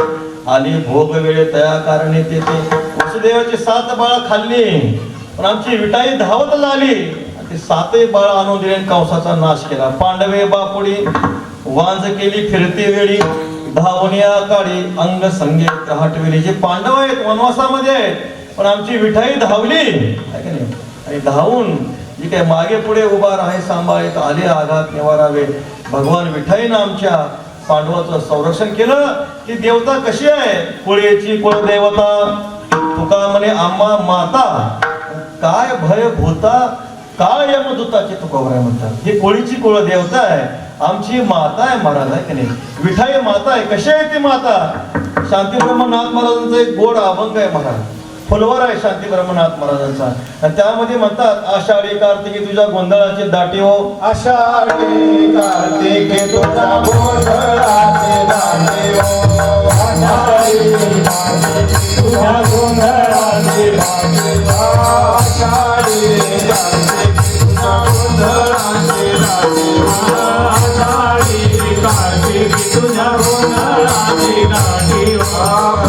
आली भोग वेळे तया कारणे तेथे. वसुदेवाची 7 बाळं खाल्ली पण आमची विठाई धावतच आली ते 7ही बाळं आणून दिले कंसाचा नाश केला. पांडवे बापुडी वांज केली फिरते वेळी धावनिया काळी अंग संगे हटविली. जे पांडव आहेत वनवासामध्ये आहेत पण आमची विठाई धावली आणि धावून जी काही मागे पुढे उभा राहे सांभाळीत आले आघात निवारावे. भगवान विठाईनं आमच्या पांडवाचं संरक्षण केलं. ती देवता कशी आहे? कुळेची कुळदेवता. तुका म्हणे आम्हा माता काय भय भूता काळ यमदूताची तुकोबराय म्हणतात. ही कोळीची कुळ देवता आहे आमची माता आहे महाराज आहे की नाही? विठाई माता आहे. कशी आहे ती माता? शांती ब्रह्मनाथ महाराजांचा एक गोड अभंग आहे महाराज. फुलवर आहे शांती ब्रह्मनाथ महाराजांचा आणि त्यामध्ये म्हणतात आषाढी कार्तिकी तुझ्या गोंधळाची दाटी हो. आषाढी कार्तिकी तुझ्या गोंधळाची दाटी हो. आषाढी कार्तिकी तुझ्या गोंधळाची दाटी हो. आषाढी कार्तिकी तुझ्या गोंधळाची दाटी हो. आषाढी कार्तिकी तुझ्या गोंधळाची दाटी हो.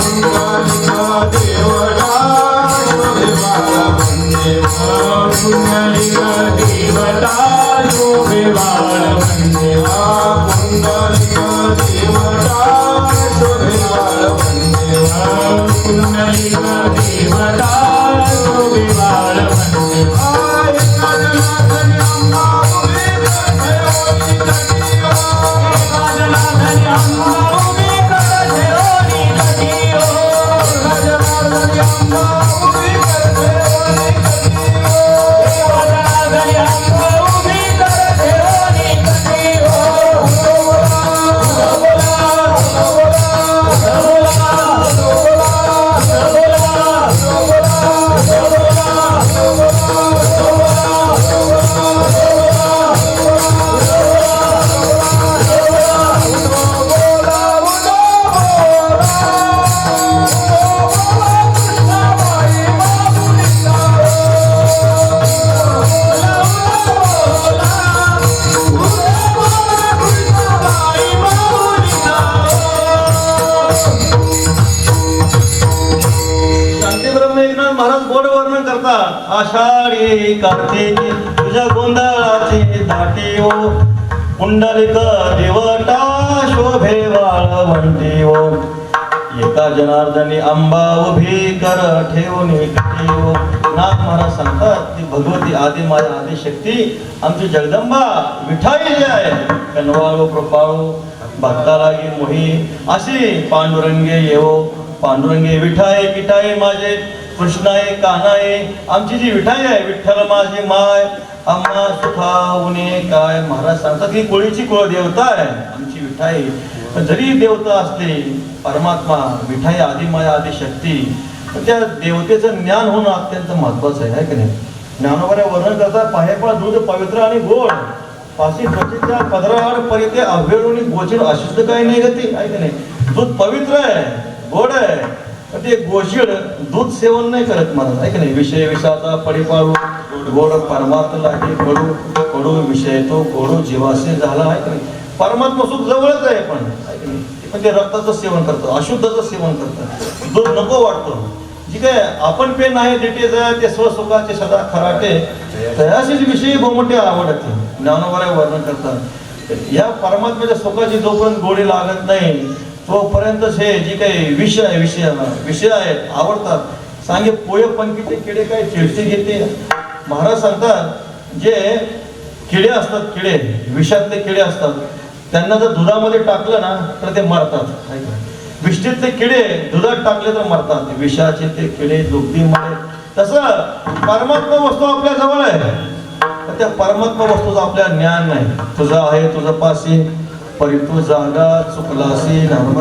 पुंडलिक देवता पुंडलिक देवता शोभे बाळ वंदे. पुंडलिक देवता शोभे बाळ वंदे. पुंडलिक देवता शोभे बाळ वंदे. आषाढी कार्तिकी तुझ्या गोंधळाची दाटी हो. पुंडलिक देवता शोभे वाळवंटी हो. एका जनार्दनी अंबा उभी कर ठेवून एकटी हो. नाथ महाराज सांगतात ती भगवती आदिमाया आदिशक्ती आमची जगदंबा विठाई जी आहे कनवाळू कृपाळू भक्ता लागी मोही अशी पांडुरंगे येवो. पांडुरंगे विठाई किठाई माझे कृष्ण आहे, कान्हा आहे, आमची जी विठाई आहे, विठ्ठल माझी माय आम्हा सुखावणे काय. महाराज सांगतात की कोळीची कुळ देवता आहे आमची विठाई. जरी देवता असते परमात्मा विठाई आदिमाया आदिशक्ती, पण त्या देवतेचं ज्ञान होणं अत्यंत महत्वाचं आहे की नाही. ज्ञानोबऱ्या वर्णन करतात पाहेपा दूध पवित्र आणि गोड पाशी त्वचेच्या पदराआड परिते अभेळून गोचर अशुद्ध काही नाही का ते आहे की नाही. दूध पवित्र आहे, गोड आहे, पण ते गोशीड दूध सेवन नाही करत महाराज आहे की नाही. विषय विषाचा पडिपाळू गोड परमात्मा लागे कडू कडू विषय तो कडू जीवासे झाला आहे की नाही. परमात्मा सुख जवळच आहे पण आहे की नाही. पण ते रक्ताचं सेवन करतं, अशुद्धाचं सेवन करतं, दूध नको वाटतो. जी काय आपण पेन आहे दिटे जाय ते स्वसुखाचे सदा खराटे तयाशीच विषयी बहुमोठे आवडते. ज्ञानोबऱ्या वर्णन करतात या परमात्म्याच्या सुखाची जोपर्यंत गोडी लागत नाही तोपर्यंत हे जी काही विषय आहेत आवडतात. सांगे पोय पंखीचे किडे काय चिडचे घेते. महाराज सांगतात जे किडे असतात, किडे विषातले किडे असतात, त्यांना जर दुधामध्ये टाकलं ना तर ते मरतात. विष्ठीतले किडे दुधात टाकले तर मरतात. विषाचे ते किडे दुग्धीमध्ये. तसं परमात्मा वस्तू आपल्या जवळ आहे, त्या परमात्मा वस्तूचं आपल्या ज्ञान नाही. तुझा आहे तुझं पाशी परी तू जागा चुकलासी नाम.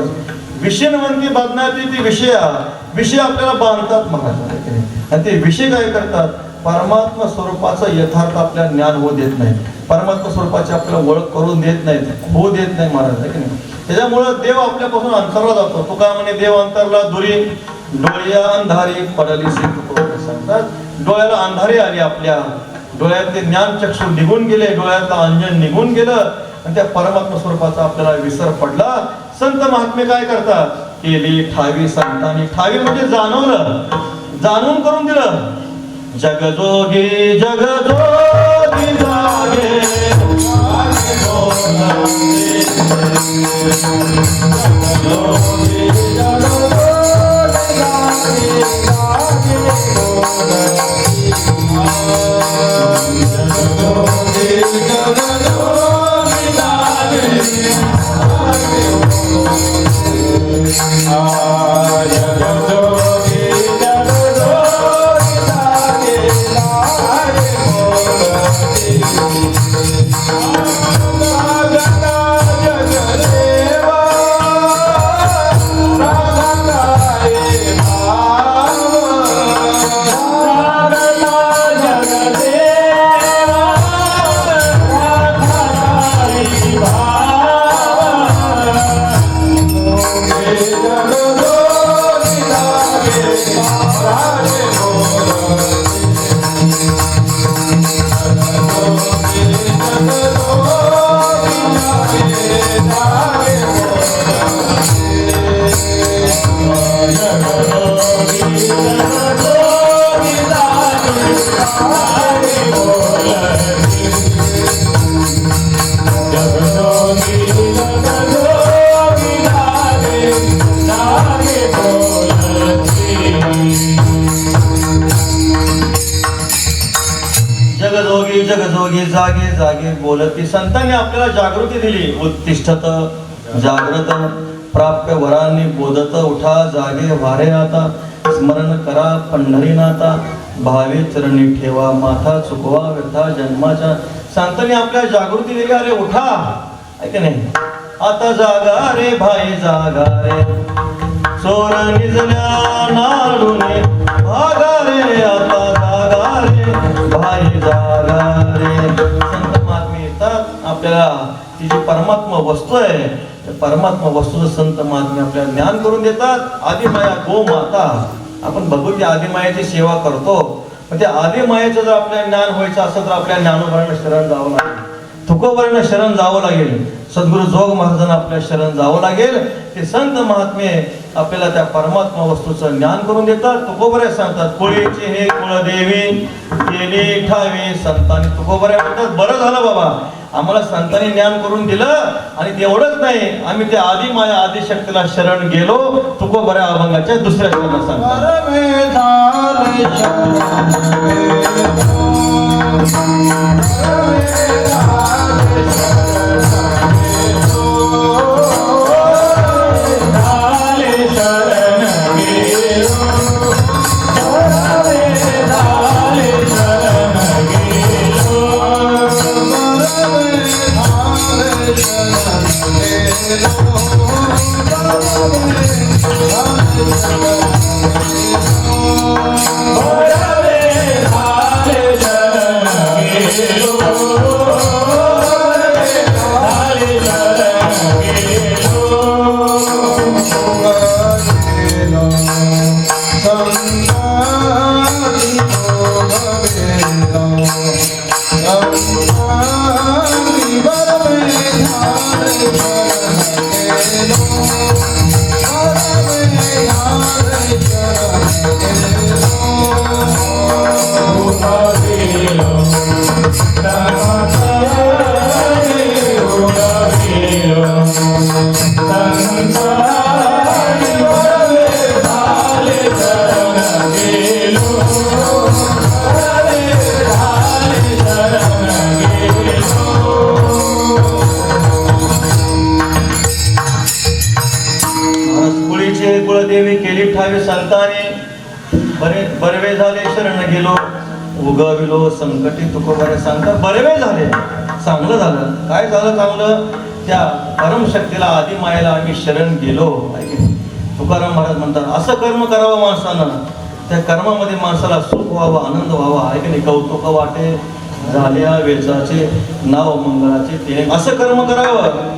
विषयवंती बांधण्याची ती विषय आपल्याला बांधतात महाराज. आणि ते विषय काय करतात, परमात्मा स्वरूपाचं यथार्थ आपल्या ज्ञान होऊ देत नाही, परमात्मा स्वरूपाची आपल्याला ओळख करून देत नाहीत, होऊ देत नाही महाराज आहे की नाही. त्याच्यामुळं देव आपल्यापासून अंतरला जातो. तुका म्हणे देव अंतरला दुरी डोळ्या अंधारी पडली सांगतात. डोळ्याला अंधारी आली, आपल्या डोळ्यातले ज्ञान चक्षु निघून गेले, डोळ्यातलं अंजन निघून गेलं आणि त्या परमात्मा स्वरूपाचा आपल्याला विसर पडला. संत महात्मे काय करतात, केली ठावी संतांनी. ठावी म्हणजे जाणवलं, जाणून करून दिलं. जगजोगी जगजोगी जागे जगजोगी जागे जागे बोलती. संतांनी आपल्याला जागृती दिली. उत्तिष्ठत जागृत प्राप्य वरांनी बोधत. उठा जागे वारे आता स्मरण करा पंढरीनाथा. भावे चरणी ठेवा माथा चुकवा व्यथा जन्माच्या. संतांनी आपल्याला जागृती दिली. अरे उठा ऐक नाही, आता जागा रे भाई जागा रे. चोर निजल्या नाडूने भागा रे, आता जागा रे भाई जागा रे. संत महात्मे येतात आपल्याला ती जी परमात्मा वस्तू आहे त्या परमात्मा वस्तूचं संत महात्मे आपल्याला ज्ञान करून देतात. आदिमाया गो माता. आपण भगवती आदिमायाची सेवा करतो, पण त्या आदिमायाचं जर आपल्याला ज्ञान व्हायचं असेल तर आपल्या ज्ञानोबांना शरण जावं लागेल, तुकोबांना शरण जावं लागेल, सद्गुरु जोग महाराजांना आपल्या शरण जावं लागेल. ते संत महात्मे आपल्याला त्या परमात्मा वस्तूचं ज्ञान करून देतात. तुकोबऱ्या सांगतात कुळीची हे कुळदेवी केली ठावी संतांनी. तुकोबऱ्या म्हणतात बरं झालं बाबा, आम्हाला संतांनी ज्ञान करून दिलं आणि तेवढंच नाही, आम्ही त्या आदिमाया आदिशक्तीला शरण गेलो. तुकोबऱ्या अभंगाच्या दुसऱ्या शरणात सांगतात शरण कुळीचे कुळदेवी केली ठावे संताने बरवे झाले शरण गेलो उगविलो संकटी तुकोबारे सांगता बरवे झाले चांगलं झालं. काय झालं चांगलं? त्या परमशक्तीला आदिमायेला आम्ही शरण गेलो. तुकाराम महाराज म्हणतात असं कर्म करावं माणसानं, त्या कर्मामध्ये माणसाला सुख व्हावं, आनंद व्हावा. आहे की नाही? कौतुक वाटे झाल्या वेचाचे नाव मंगळाचे ते असं कर्म करावं.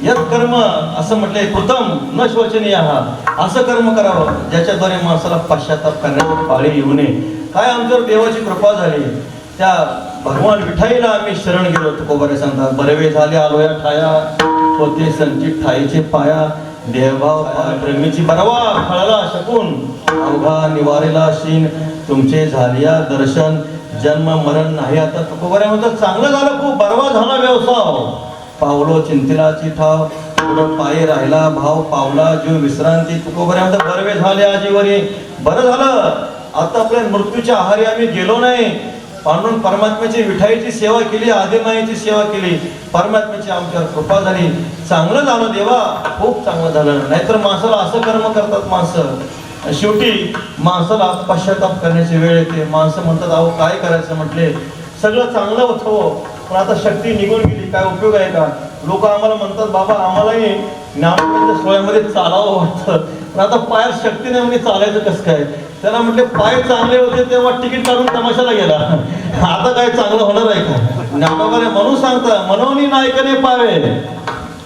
यत कर्म असं म्हटलंय कृतम न शोचनीय असं कर्म करावं ज्याच्याद्वारे माणसाला पश्चाताप करण्याची पाळी येऊ नये. काय आमच्यावर देवाची कृपा झाली, त्या भगवान विठाईला आम्ही शरण गेलो. तुकोबारे सांगतात बरवे झाले आलोया ठाया होते संचित ठाईचे पाया देवभाव प्रेमीची परवा फळला शकून अवघा निवारेला शीन तुमचे झालिया दर्शन जन्म मरण नाही आता. तुकोबारे म्हणतात चांगलं झालं, खूप बरवा झाला व्यवसाय. पावलो चिंतिलाची ठाव पुढं पायी राहिला भाव पावला जीव विश्रांती. तुकोबारे म्हणतात बरवे झाले आजीवरी बरं झालं. आता आपल्या मृत्यूच्या आहारी आम्ही गेलो नाही. पांडुरंग परमात्म्याची विठाईची सेवा केली, आदिमायेची सेवा केली, परमात्म्याची आमच्यावर कृपा झाली. चांगलं झालं देवा, खूप चांगलं झालं. नाहीतर माणसाला असं कर्म करतात माणसं, शेवटी माणसाला पश्चाताप करण्याची वेळ येते. माणसं म्हणतात अहो काय करायचं म्हटले सगळं चांगलं होतं पण आता शक्ती निघून गेली, काय उपयोग आहे का? लोक आम्हाला म्हणतात बाबा आम्हालाही ज्ञानोबाच्या सोहळ्यामध्ये चालावं वाटतं पण आता पायात शक्ती नाही म्हणजे चालायचं कसं काय? त्याला म्हटले पाय चांगले होते तेव्हा तिकीट काढून तमाशाला गेला, आता काय चांगलं होणार आहे का? ज्ञानोबाने म्हणून सांगता मनोनी नायकने पावे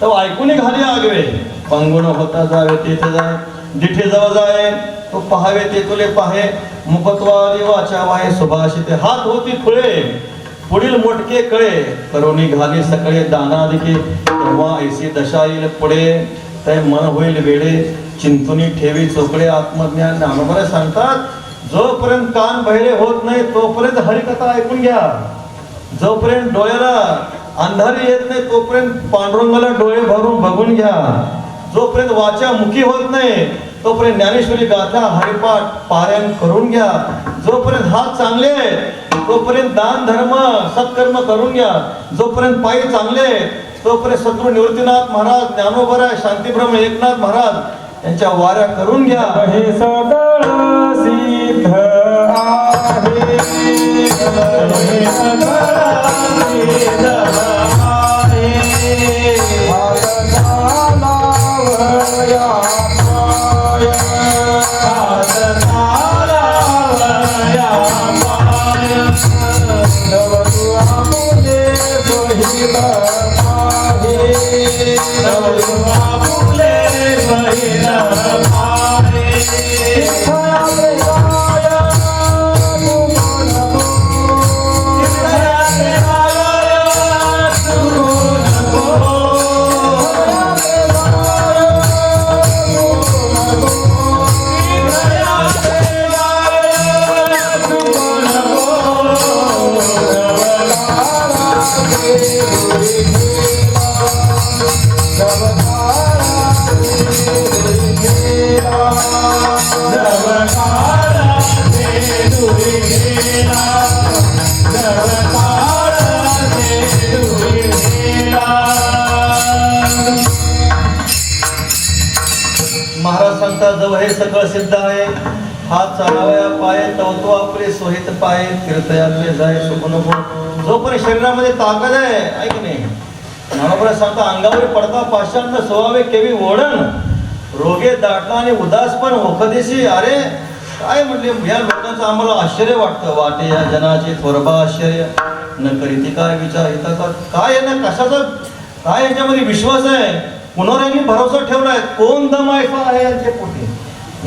तर ऐकून घाली आगवे. पंगुण होता जावे तेथे जाय जिथे जवळ जाय तो पहावे ते तुले पाहे मुखत्वा देवाच्या वाहे सुभाषिते हात होती फुळे पुढील मोठके कळे करोनी घाली सगळे दानादिके तेव्हा ऐसी दशा येईल पुढे ते मन होईल वेडे चिंतुनी ठेवी चोकडे आत्मज्ञान. ज्ञानोबा सांगतात जोपर्यंत कान बहिरे होत नाही तोपर्यंत हरिकथा ऐकून घ्या. जोपर्यंत डोळ्याला अंधारी येत नाही तोपर्यंत पांडुरंगाला डोळे भरून बघून घ्या. जोपर्यंत वाचा मुखी होत नाही तोपर्यंत ज्ञानेश्वरी गाथा हरिपाठ पारायण करून घ्या. जोपर्यंत हात चांगले तोपर्यंत दान धर्म सत्कर्म करून घ्या. जोपर्यंत पायी चांगले तोपर्यंत सद्गुरू निवृत्तीनाथ महाराज ज्ञानोबा शांतीब्रह्म एकनाथ महाराज यांच्या वाऱ्या करून घ्या. हे सगळं सिद्ध आहे, हे सगळं सिद्ध आहे. हात चालावया पाय, हात चालावया पाय. नवतु आपुले बहिर आहे, नवतु आपुले बहिर आहे. विठ्ठलाचे राया तू नको, विठ्ठलाचे राया तू नको, विठ्ठलाचे राया तू नको, विठ्ठलाचे राया तू नको. महाराज सांगतात जवळ हे सगळं सिद्ध आहे. हात चालावया पाय तवतो आपले सोहित पाय तीर्थयात्रे जाय सुख नको. जोपर्यंत शरीरामध्ये ताकद आहे ऐक नाही ज्ञानोबा सांगता अंगावर पडता पाषाण स्वभावे केवी ओढण रोगे दाटला आणि उदास पण ओखदेशी. अरे काय म्हणले या लोकांचं आम्हाला आश्चर्य वाटतं. वाटे या जनाचे थोरबा आश्चर्य न करीती काय विचार हिताचा. काय आहे ना कशाचा काय यांच्यामध्ये विश्वास आहे, कुणावर यांनी भरोसा ठेवलाय, कोण दम आहे यांचे पोटी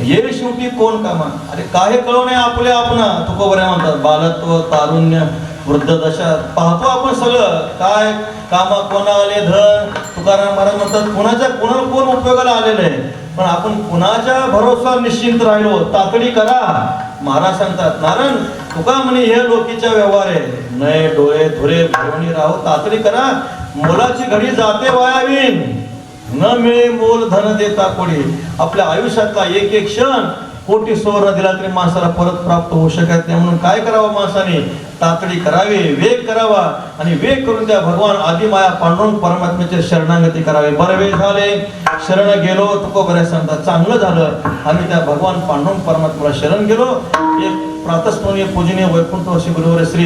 ये शेवटी कोण कामा. अरे काय कळवणे आपले आपणा तुकोबऱ्या म्हणतात. बालत्व तारुण्य वृद्ध दशा पाहतो आपण सगळं काय कामा कोणा आले धन. तुकाराम महाराज म्हणतात कुणाच्या कुणाला कोण उपयोगाला आलेलं आहे, पण आपण कुणाच्या भरोसा निश्चिंत राहिलो तातडी करा. महाराज सांगतात नारायण तुका म्हणे हे लोकीच्या व्यवहार आहे, नय डोळे धुरे भरवणी राहो तातडी करा. मुलाची घडी जाते वायावीन न मिळे मोल धन देता कोणी. आपल्या आयुष्यातला एक एक क्षण कोटी सुवर्ण दिला तरी माणसाला परत प्राप्त होऊ शकत नाही. म्हणून काय करावं माणसाने तातडी करावी, वेग करावा आणि वेग करून त्या भगवान आदिमाया पांडुरंग परमात्म्याचे शरणागती करावी. बरवे झाले शरण गेलो तुकोबऱ्या सांगतात चांगलं झालं आम्ही त्या भगवान पांडुरंग परमात्म्याला शरण गेलो. एक प्रातस्मरणीय पूजनीय वैकुंठ श्री गुरुवर श्री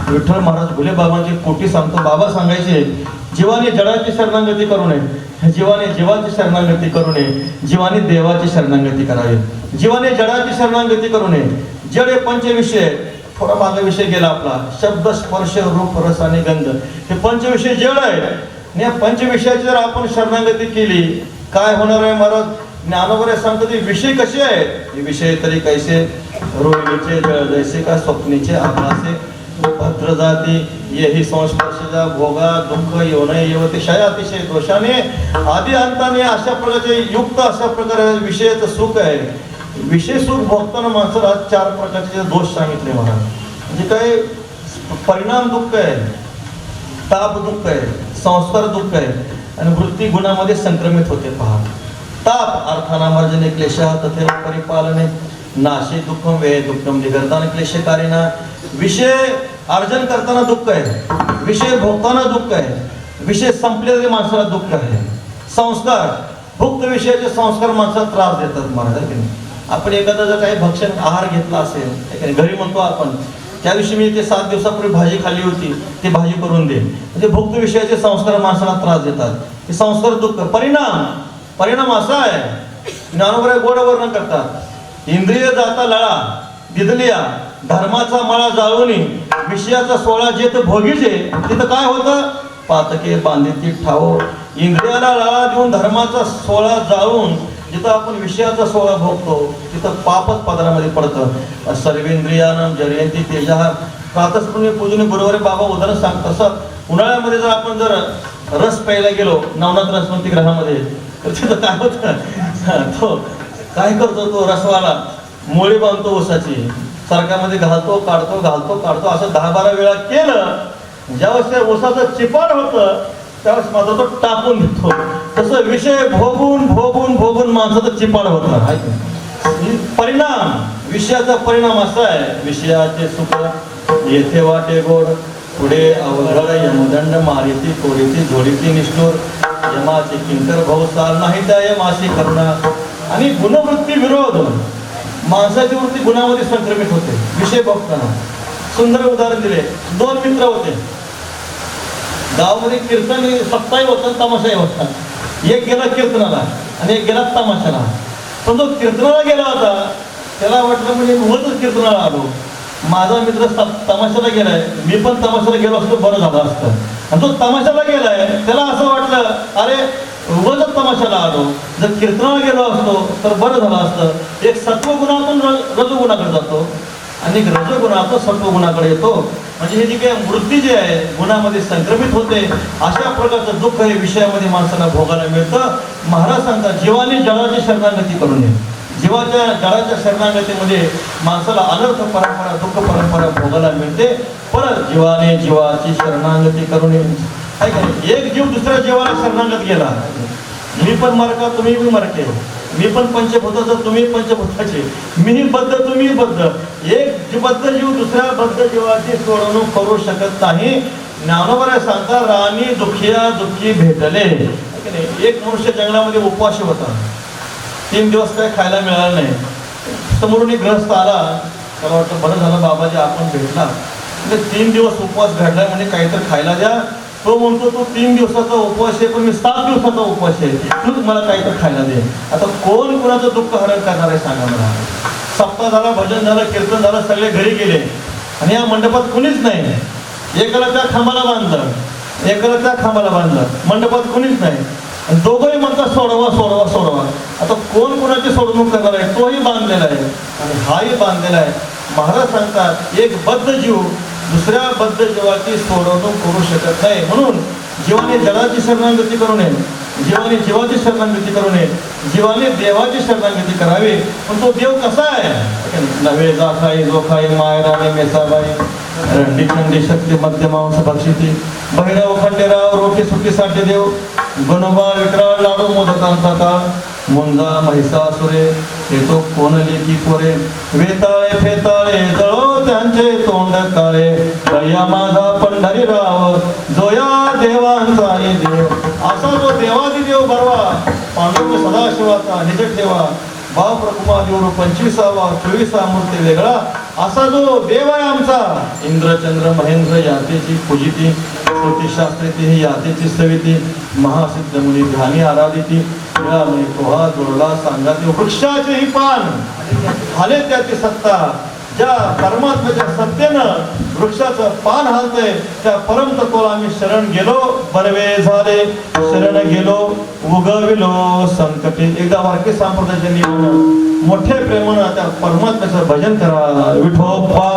विठ्ठल महाराज भुले बाबांची कोटी सांगतो. बाबा सांगायचे जीवाने जडाची शरणागती करू नये, जीवाने जीवाची शरणागती करू नये, जीवाने देवाची शरणागती करावी. जीवाने जडाची शरणागती करू नये. जड हे पंचविषय थोडा मागे विषय गेला आपला शब्द स्पर्श रूप रस आणि गंध हे पंचविषय जड आहे. आणि या पंचविषयाची जर आपण शरणागती केली काय होणार आहे महाराज. ज्ञानोबा सांगतो ते विषय कसे आहेत. हे विषय तरी कैसे रोहिणीचे जैसे का स्वप्नीचे आभासे भद्र जाती येही संस्पर्शजा भोगा दुःख येवणे येवते क्षय अतिशय दोषाने आधी अंताने अशा प्रकारचे युक्त अशा प्रकारे विषयाचं सुख आहे. विषय सुख भोगताना माणसाला 4 प्रकारचे दोष सांगितले मला. म्हणजे काय परिणाम दुःख आहे, ताप दुःख आहे, संस्कार दुःख आहे आणि वृत्ती गुणामध्ये संक्रमित होते. पहा ताप अर्थानामार्जने क्लेशः तथैव परिपालने नाशे दुःखम वे दुःखम निगर्तान क्लेशकारिणा. विषय अर्जन करताना दुःख आहे, विषय भोगताना दुःख आहे, विषय संपले तरी माणसाला दुःख आहे. संस्कार भुक्त विषयाचे संस्कार माणसाला त्रास देतात महाराज. आपण एखादा जर काही भक्षण आहार घेतला असेल घरी म्हणतो आपण त्या दिवशी मी ते 7 दिवसापूर्वी भाजी खाल्ली होती ती भाजी करून दे. म्हणजे भुक्त विषयाचे संस्कार माणसाला त्रास देतात. हे संस्कार दुःख. परिणाम असा आहे ज्ञानोबा गोड वर्णन करतात. इंद्रिय जाता लळा दिदलिया धर्माचा मळा जाळून विषयाचा सोळा जेत भोगीचे तिथं काय होतं पातके बांधिती ठाव. इंद्रियाला लळा देऊन धर्माचा सोळा जाळून जिथं आपण विषयाचा सोळा भोगतो तिथं पापच पदरामध्ये पडतं. सर्वेंद्रियानं जयंती तेजा. प्रातस्मरणीय पूजनीय गुरुवारी बाबा उदाहरण सांगत असं उन्हाळ्यामध्ये जर आपण जर रस प्यायला गेलो नवनाथ रसवंती ग्रहामध्ये तर तिथं काय होतं तो काय करतो तो रसवाला मोळी बांधतो ऊसाची सरकारमध्ये घालतो काढतो असं 10-12 वेळा केलं. ज्यावेळेस त्या ऊसाचं चिपाड होतं त्यावेळेस मात्र तो टाकून देतो. तसं विषय भोगून माणसाचं चिपाड होतं. परिणाम विषयाचा परिणाम असा आहे विषयाचे सुख येथे वाटे गोड पुढे अवघड यमदंड मारिती कोरीती झोडीती निष्ठूर यमाचे किंकर भाऊसाल नाही त्या यमाशी करुणा. आणि गुणवृत्ती विरोध माणसाची वृत्ती गुणामध्ये संक्रमित होते विषय बघताना. सुंदर उदाहरण दिले. 2 मित्र होते गावामध्ये कीर्तन सप्ताही होतं तमाशाही होता. एक गेला कीर्तनाला आणि एक गेला तमाशाला. पण जो कीर्तनाला गेला होता त्याला वाटलं म्हणजे उगाचच कीर्तनाला आलो. माझा मित्र तमाशाला गेलाय मी पण तमाशाला गेलो असतो बरं झालं असतं. आणि जो तमाशाला गेलाय त्याला असं वाटलं अरे उगाचच तमाशाला आलो जर कीर्तनाला गेलो असतो तर बरं झालं असतं. एक सत्वगुणातून रजोगुणाकडे जातो आणि रजोगुणातून सत्वगुणाकडे येतो. म्हणजे हे जी काही वृत्ती जी आहे गुणामध्ये संक्रमित होते. अशा प्रकारचं दुःख हे विषयामध्ये माणसाला भोगायला मिळतं. महाराज सांगतात जीवाने जडाची शरणागती करू नये. जीवाच्या जडाच्या शरणागतीमध्ये माणसाला अनर्थ परंपरा दुःख परंपरा भोगायला मिळते. परत जीवाने जीवाची शरणागती करू नये. एक जीव दुसऱ्या जीवाला शरणागत गेला. मी पण मार्का तुम्ही बी मार्के, मी पण पंचभूताचं तुम्ही पंचभूताचे, मीही बद्ध तुम्ही बद्ध. एक बद्ध जीव दुसऱ्या बद्ध जीवाची सोडवणूक करू शकत नाही. ज्ञानोबा सांगता राणी दुखिया दुःखी भेटले. एक मनुष्य जंगलामध्ये उपवाशी होता. 3 दिवस काय खायला मिळालं नाही. समोरून एक ग्रस्त आला त्याला वाटतं बरं झालं बाबाजी आपण भेटला. 3 दिवस उपवास घडलाय म्हणजे काहीतरी खायला द्या. तो म्हणतो तो 3 दिवसाचा उपवास आहे, पण मी 7 दिवसाचा उपवास आहे, तूच मला काही तर खायला दे. आता कोण कोणाचं दुःख हरण करणार आहे सांगा मला. सप्ताह झाला, भजन झालं, कीर्तन झालं, सगळे घरी गेले आणि या मंडपात कुणीच नाही. एकाला त्या खांबाला बांधलं, एकाला त्या खांबाला बांधलं, मंडपात कुणीच नाही. आणि दोघंही म्हणतात सोडवा सोडवा सोडवा. आता कोण कोणाची सोडवणूक करणार आहे? तोही बांधलेला आहे आणि हाही बांधलेला आहे. महाराज सांगतात एक बद्ध जीव दुसऱ्या बद्ध जीवाची सोडवणूक करू शकत नाही. म्हणून जीवाने जगाची शरणागती करू नये, जीवाने जीवाची शरणागती करू नये, जीवाने देवाची शरणागती करावी. पण तो देव कसा आहे? नवे जाखाई जोखाई मायराने मेसाबाई रंडी खंडी शक्ती मध्यमांस बक्षिती भैरव खंडेराव रोटी सुटीसाठी देव गणोबा विक्राळ लाडू मोदकांचा काळ मुंजा महिषासुरे येतो कोण लेकी पोरे वेताळे फेताळे जळो त्यांचे तोंड काळे दया माझा पंढरीराव जोया देवांचा देव. असा जो देवादी देव बरवा पांडुरंग सदाशिवाचा निज ठेवा भाव प्रकुमा देव 25वा 24 मूर्ती वेगळा असा जो देव आहे आमचा. इंद्रचंद्र महेंद्र यातेची पूजिती श्रुतीशास्त्रीती ही यातेची सविती महासिद्ध मुनी ध्यानी आराधिती पोहा जोडला सांगाती वृक्षाचे ही पान हाले त्याची सत्ता. ज्या परमात्म्याच्या सत्तेनं वृक्षाचं पान हालतंय त्या परमतत्वाला आम्ही शरण गेलो बरवे झाले शरण गेलो उगविलो संकटे. एकदा वारकरी संप्रदायाच्या मोठ्या प्रेमानं त्या परमात्म्याचं भजन करा. विठोबा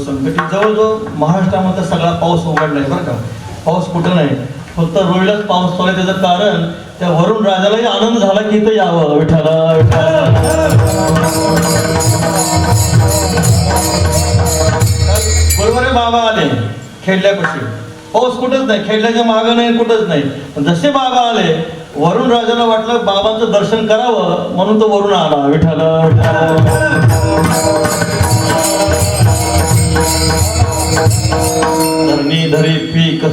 संकटी. जवळजवळ महाराष्ट्रामध्ये सगळा पाऊस उघडलाय बरं का. पाऊस कुठं नाही, फक्त रोहिलाच पाऊस चालू आहे. त्याचं कारण त्या वरुण राजालाही आनंद झाला की इथं यावं. विठ्ठला विठ्ठला बरोबर आहे. बाबा आले खेडल्यापाशी, पाऊस कुठंच नाही, खेडल्याच्या मागं नाही, कुठंच नाही. पण जसे बाबा आले वरुण राजाला वाटलं बाबांचं दर्शन करावं म्हणून तो वरुण आला. विठ्ठला विठ्ठला धरणी धरी पीक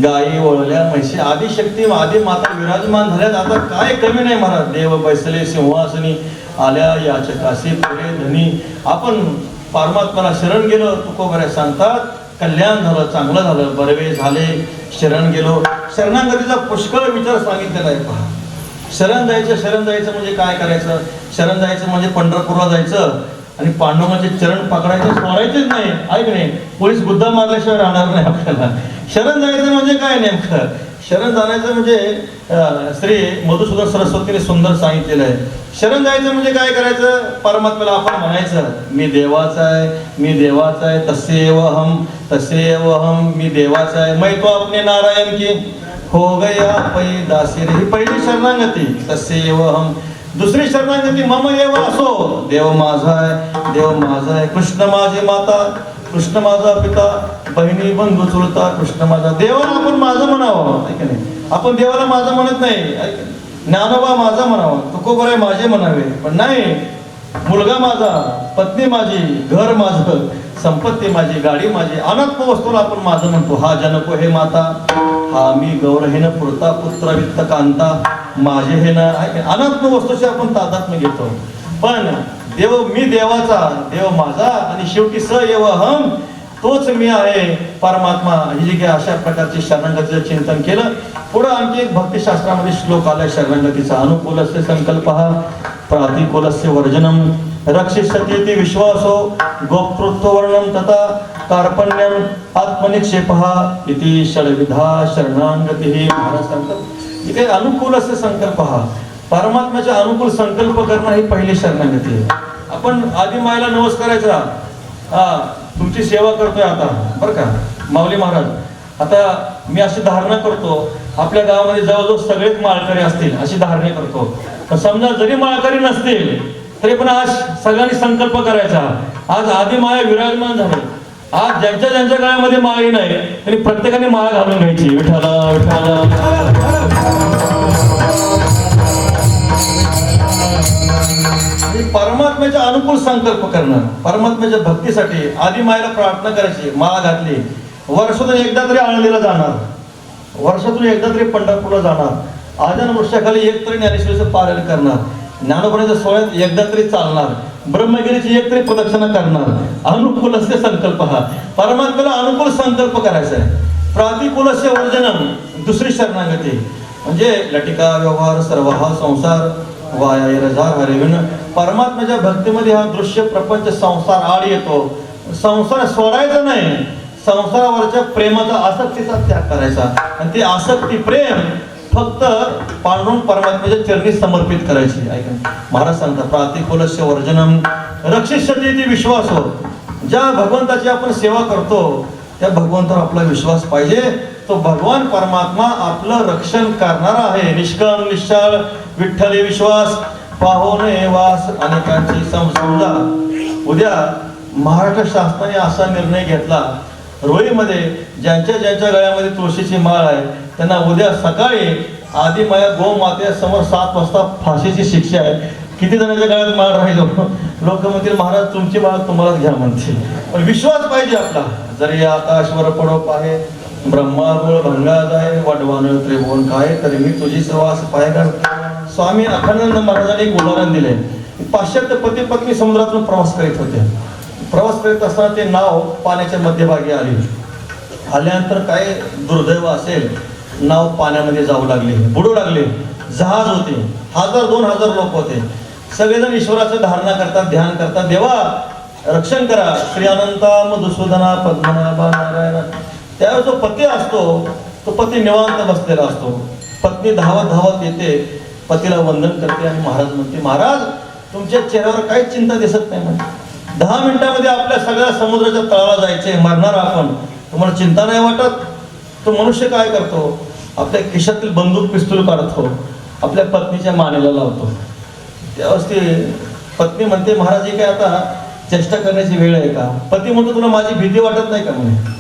गायी वळल्या म्हैशी आदिशक्ती आदी माता विराजमान झाल्यात. आता काय कमी नाही महाराज. देव बैसले सिंहासनी आल्या याचकासी पुरे धनी. आपण परमात्म्याला शरण गेलो तुकोबऱ्या सांगतात कल्याण झालं, चांगलं झालं, बरवे झाले, शरण गेलो. शरणागतीचा पुष्कळ विचार सांगितलेला आहे पहा. शरण जायचं म्हणजे काय करायचं? शरण जायचं म्हणजे पंढरपूरला जायचं आणि पांडुरंगाचे चरण पकडायचे, सोडायचेच नाही. ऐक नाही, पोलीस गुद्दा मारल्याशिवाय राहणार नाही आपल्याला. शरण जायचं म्हणजे काय नेमकं? शरण जाण्याचं म्हणजे श्री मधुसूदन सरस्वतीने सुंदर सांगितलेलं आहे. शरण जायचं म्हणजे काय करायचं? परमात्म्याला आपण म्हणायचं मी देवाचा आहे, मी देवाचा आहे, तसेव हम, मी देवाचा आहे. मै तो आपने नारायण की हो गया पै दासी. ही पहिली शरणागती. तसेव हम दुसरी शरणागती मम एव असो, देव माझा आहे, देव माझा आहे. कृष्ण माझी माता, कृष्ण माझा पिता, बहिणी बंधू चुलता, कृष्ण माझा. देवाला आपण माझं म्हणावं, ऐक नाही. आपण देवाला माझं म्हणत नाही. ज्ञानोबा माझा म्हणावं, तुकोबराय माझे म्हणावे. पण नाही, मुलगा माझा, पत्नी माझी, घर माझं, संपत्ती माझी, गाडी माझी, अनात्म वस्तूला आपण माझं म्हणतो. हा जनको हे माता, हा मी गौर हे न पुरता, पुत्र वित्त कांता, माझे हे ना. अनात्म वस्तूशी आपण तादात्म्य घेतो. पण देव मी देवाचा, देव माझा, आणि शेवटी स एव अहम, तोच मी आहे परमात्मा. ही जी काही अशा प्रकारचे शरणागतीचं चिंतन केलं. पुढं आणखी एक भक्तिशास्त्रामध्ये श्लोक आलाय शरणागतीचा. अनुकूलस्य संकल्प, प्रातिकूलस्य वर्जनम, रक्षिष्यतीति विश्वासो, गोप्तृत्व वर्णम तथा कार्पण्यम, आत्मनिक्षेप इति षड्विधा शरणागती. महाराज सांगतात की काही अनुकूलस्य संकल्प, परमात्म्याचे अनुकूल संकल्प करणं ही पहिली शरणागती आहे. आपण आधी मायला नमस्कारायचा, तुमची सेवा करतोय आता बरं का माऊली महाराज. आता मी अशी धारणा करतो, आपल्या गावामध्ये जवळजवळ सगळेच माळकरी असतील अशी धारणा करतो. पण समजा जरी माळकरी नसतील तरी पण आज सगळ्यांनी संकल्प करायचा. आज आधी माया विराजमान झाले. आज ज्यांच्या ज्यांच्या गळ्यामध्ये माळी नाही तरी प्रत्येकाने माळ घालून घ्यायची. विठाला विठाला. परमात्म्याच्या अनुकूल संकल्प करणं, परमात्म्याच्या भक्तीसाठी आधी मायला प्रार्थना करायची. माळा घातली, वर्षातून एकदा तरी आळंदीला जाणार, वर्षातून एकदा तरी पंढरपूरला जाणार, आजन वृक्षाखाली एक तरी ज्ञानेश्वरीचं पारायण करणार, ज्ञानोबाच्या सोहळ्यात एकदा तरी चालणार, ब्रह्मगिरीची एक तरी प्रदक्षिणा करणार. अनुकूलस्य संकल्प, हा परमात्म्याला अनुकूल संकल्प करायचा आहे. प्रातिकूलस्य वर्जनम, दुसरी शरणागती म्हणजे लटिका व्यवहार सर्व हा संसार वाया रजार हरिविन. परमात्म्याच्या भक्तीमध्ये हा दृश्य प्रपंच संसार आड येतो. संसार सोडायचा नाही, संसारावरच्या प्रेमाचा, आसक्तीचा त्याग करायचा. आणि ती आसक्ती प्रेम फक्त पांडुरंग परमात्म्याच्या चरणी समर्पित करायची. ऐका महाराज सांगतात प्रातिकूलस्य वर्जनम, रक्षिष्यतीति विश्वासो. ज्या भगवंताची आपण सेवा करतो त्या भगवंतावर आपला विश्वास पाहिजे. तो भगवान परमात्मा आपलं रक्षण करणारा आहे. निष्काम निश्चळ विठ्ठली विश्वास पाहोने वास अनेकांची समजा. उद्या महाराष्ट्र शासनाने असा निर्णय घेतला, रोहीमध्ये ज्यांच्या ज्यांच्या गळ्यामध्ये तुळशीची माळ आहे त्यांना उद्या सकाळी आधी माया गोमातेसमोर 7 वाजता फाशीची शिक्षा आहे. किती जणांच्या गळ्यात माळ राहिलो, लोक म्हणतील महाराज तुमची माळ तुम्हालाच घ्या म्हणतील. पण विश्वास पाहिजे आपला. जरी आकाशवर पडोप आहे, ब्रह्माबळ भंगा जाय, वडवान त्रिभुवन काय, तरी मी तुझी सेवास पायगा. स्वामी अखंडानंद महाराजांनी एक उदाहरण दिले. पाश्चात्य पती पत्नी समुद्रातून प्रवास करीत होते. प्रवास करीत असताना ते नाव पाण्याच्या मध्यभागी आली. आल्यानंतर काय दुर्दैव असेल, नाव पाण्यामध्ये जाऊ लागले, बुडू लागले. जहाज होते, 1000-2000 लोक होते. सगळेजण ईश्वराचं धारणा करतात, ध्यान करतात, देवा रक्षण करा. श्री अनंता मधुसूदना पद्मनाभा नारायण. त्यावेळेस जो पती असतो तो पती निवांत बसलेला असतो. पत्नी धावत धावत येते, पतीला वंदन करते आणि महाराज म्हणते महाराज तुमच्या चेहऱ्यावर काही चिंता दिसत नाही. म्हणजे 10 मिनिटांमध्ये आपल्या सगळ्या समुद्राच्या तळाला जायचे, मरणार आपण, तुम्हाला चिंता नाही वाटत? तो मनुष्य काय करतो, आपल्या खिशातील बंदूक पिस्तूल काढतो, आपल्या पत्नीच्या मानेला लावतो. त्यावेळेस ती पत्नी म्हणते महाराज ही काय आता चेष्टा करण्याची वेळ आहे का? पती म्हणतो तुला माझी भीती वाटत नाही का? म्हणे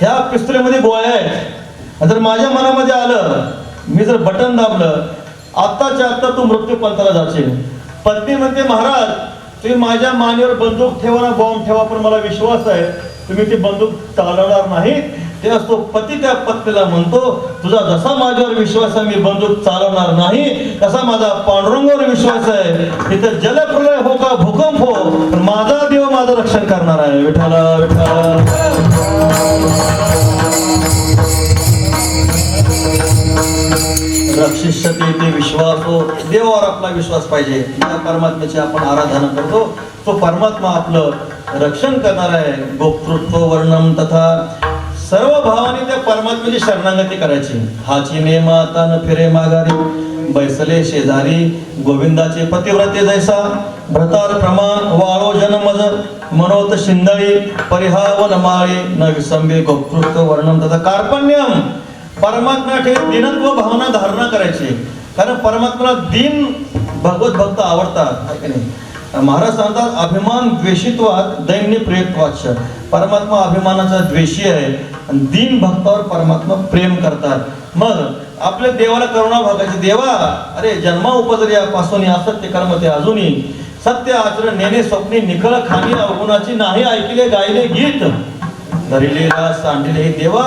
ह्या पिस्तुलीमध्ये गोळ्या आहेत, जर माझ्या मनामध्ये आलं, मी जर बटन दाबलं, आत्ताच्या आत्ता तू मृत्यू पंथाला जाशील. पत्नी म्हणते महाराज तुम्ही माझ्या मानेवर बंदूक ठेवा ना, बॉम्ब ठेवा, पण मला विश्वास आहे तुम्ही ती बंदूक चालवणार नाही. ते असतो पती त्या पत्नीला म्हणतो तुझा जसा माझ्यावर विश्वास आहे मी बंदूक चालवणार नाही, तसा माझा पांडुरंगावर विश्वास आहे. तिथं जलप्रलय हो का भूकंप हो, पण माझा देव माझं रक्षण करणार आहे. विठाला विठाला. रक्षिष्यते ते विश्वास हो, देवावर आपला विश्वास पाहिजे. ज्या परमात्म्याची आपण आराधना करतो तो परमात्मा आपलं रक्षण करणार आहे. गोप्तृत्व वर्णम तथा सर्व भावाने त्या परमात्म्याची शरणागती करायची. हाची नेम आता न फिरे माघारी, बैसले शेजारी गोविंदाचे पतिव्रते जैसा, भ्रतार प्रमाण वाळो जनमज, मनोत शिंदळी परिहावन माळी, न विसंबे गोप्तृत्व वर्णम तथा कार्पण्यम. परमात्म्यासाठी दिनत्व भावना धारणा करायची. कारण परमात्म्याला दिन भगवत भक्त आवडतात आहे की नाही. महाराज सांगतात अभिमान द्वेषित्वात दैन्य प्रियत्वाच. परमात्मा अभिमानाचा द्वेषी आहे आणि दीन भक्तावर परमात्मा प्रेम करतात. मग आपल्या देवाला करुणा भागायची. देवा अरे जन्मा उपजर्यापासून असत्य कर्म ते अजूनही सत्य आचरण नेणे स्वप्नी निखळ खाणी अवगुणाची नाही ऐकले गायले गीत धरिले रास सांडिले. देवा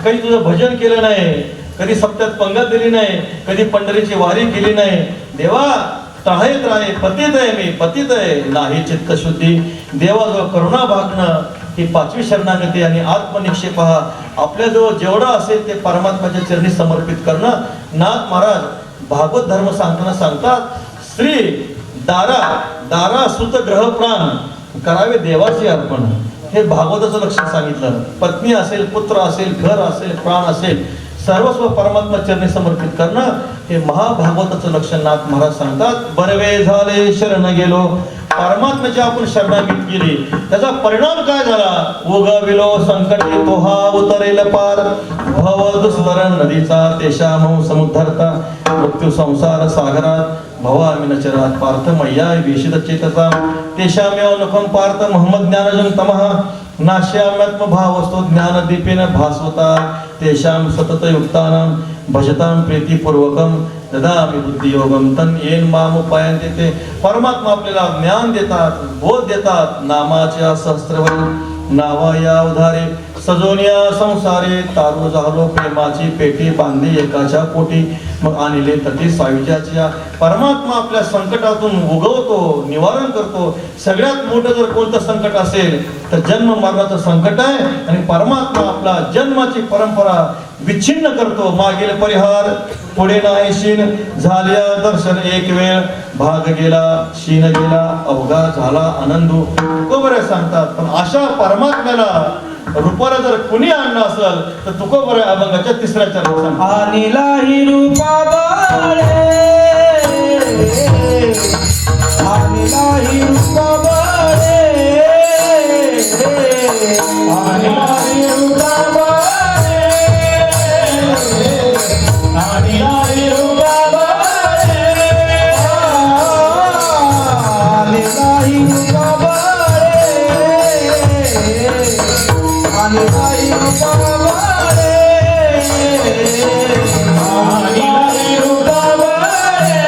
कधी तुझं भजन केलं नाही, कधी सप्त्यात पंगत दिली नाही, कधी पंढरीची वारी केली नाही. देवा तळाईत राहे पतित आहे मी पतित आहे नाही चित्तशुद्धी. देवाजवळ करुणा भागणं ही 5वी शरणागती आणि आत्मनिक्षेप हा आपल्याजवळ जेवढा असेल ते परमात्म्याच्या चरणी समर्पित करणं. नाथ महाराज भागवत धर्म सांगताना सांगतात स्त्री दारा सुत ग्रह प्राण करावे देवाचे अर्पण. हे भागवताचं लक्ष सांगितलं. पत्नी असेल, पुत्र असेल, घर असेल, प्राण असेल, सर्वस्व परमात्मा चरणी समर्पित करणं हे महाभागवताचं लक्ष नाथ महाराज सांगतात. बरवे झाले शरण गेलो. परमात्म्याची आपण शरणागत केली त्याचा परिणाम काय झाला. उगविलो संकटे तोहा उतरेल पार. भव दुस्तर नदीचा तेशामो समुद्धरता. मृत्यू संसार सागरात भवामिनचरात पार्थ मय्या वेशित चेतसा. तेशामेव नखम पार्थ मोहम्मद ज्ञानजन तमः. नाश्याम्यात्म भावस्तो ज्ञान दीपेन भास्वता. तेषां सतत युक्तानां भजतां प्रीतिपूर्वकम ददामि बुद्धियोगम तन येन माम उपायन्ते. ते परमात्मा आपल्याला ज्ञान देतात, बोध देतात. नामाच्या सहस्त्रवरी नावा या उधारे सजोनिया संसारे. तारू झालो प्रेमाची पेटी बांधली एकाच्या पोटी. मग आणले तटी सायुज्याच्या. परमात्मा आपल्या संकटातून उगवतो, निवारण करतो. सगळ्यात मोठं जर कोणतं संकट असेल तर जन्म मरणाचं संकट आहे. आणि परमात्मा आपला जन्माची परंपरा विच्छिन्न करतो. मागील परिहार पुढे नाही शीन. झाल्या दर्शन एक वेळ भाग गेला शीन गेला अवघा झाला आनंदू. तुकोबरे सांगतात. पण अशा परमात्म्याला रूपाला जर कुणी आणलं असेल तर तुकोबरे अभंगाच्या 3ऱ्या चरणात आनिलाही रूपा बाळे आनिलाही रूपा बाळे आनिलाही रूपा बाळे आनिलाही रूपा बाळे आनिलाही रूपा बाळे आनिलाही रूपा बाळे आनिलाही रूपा बाळे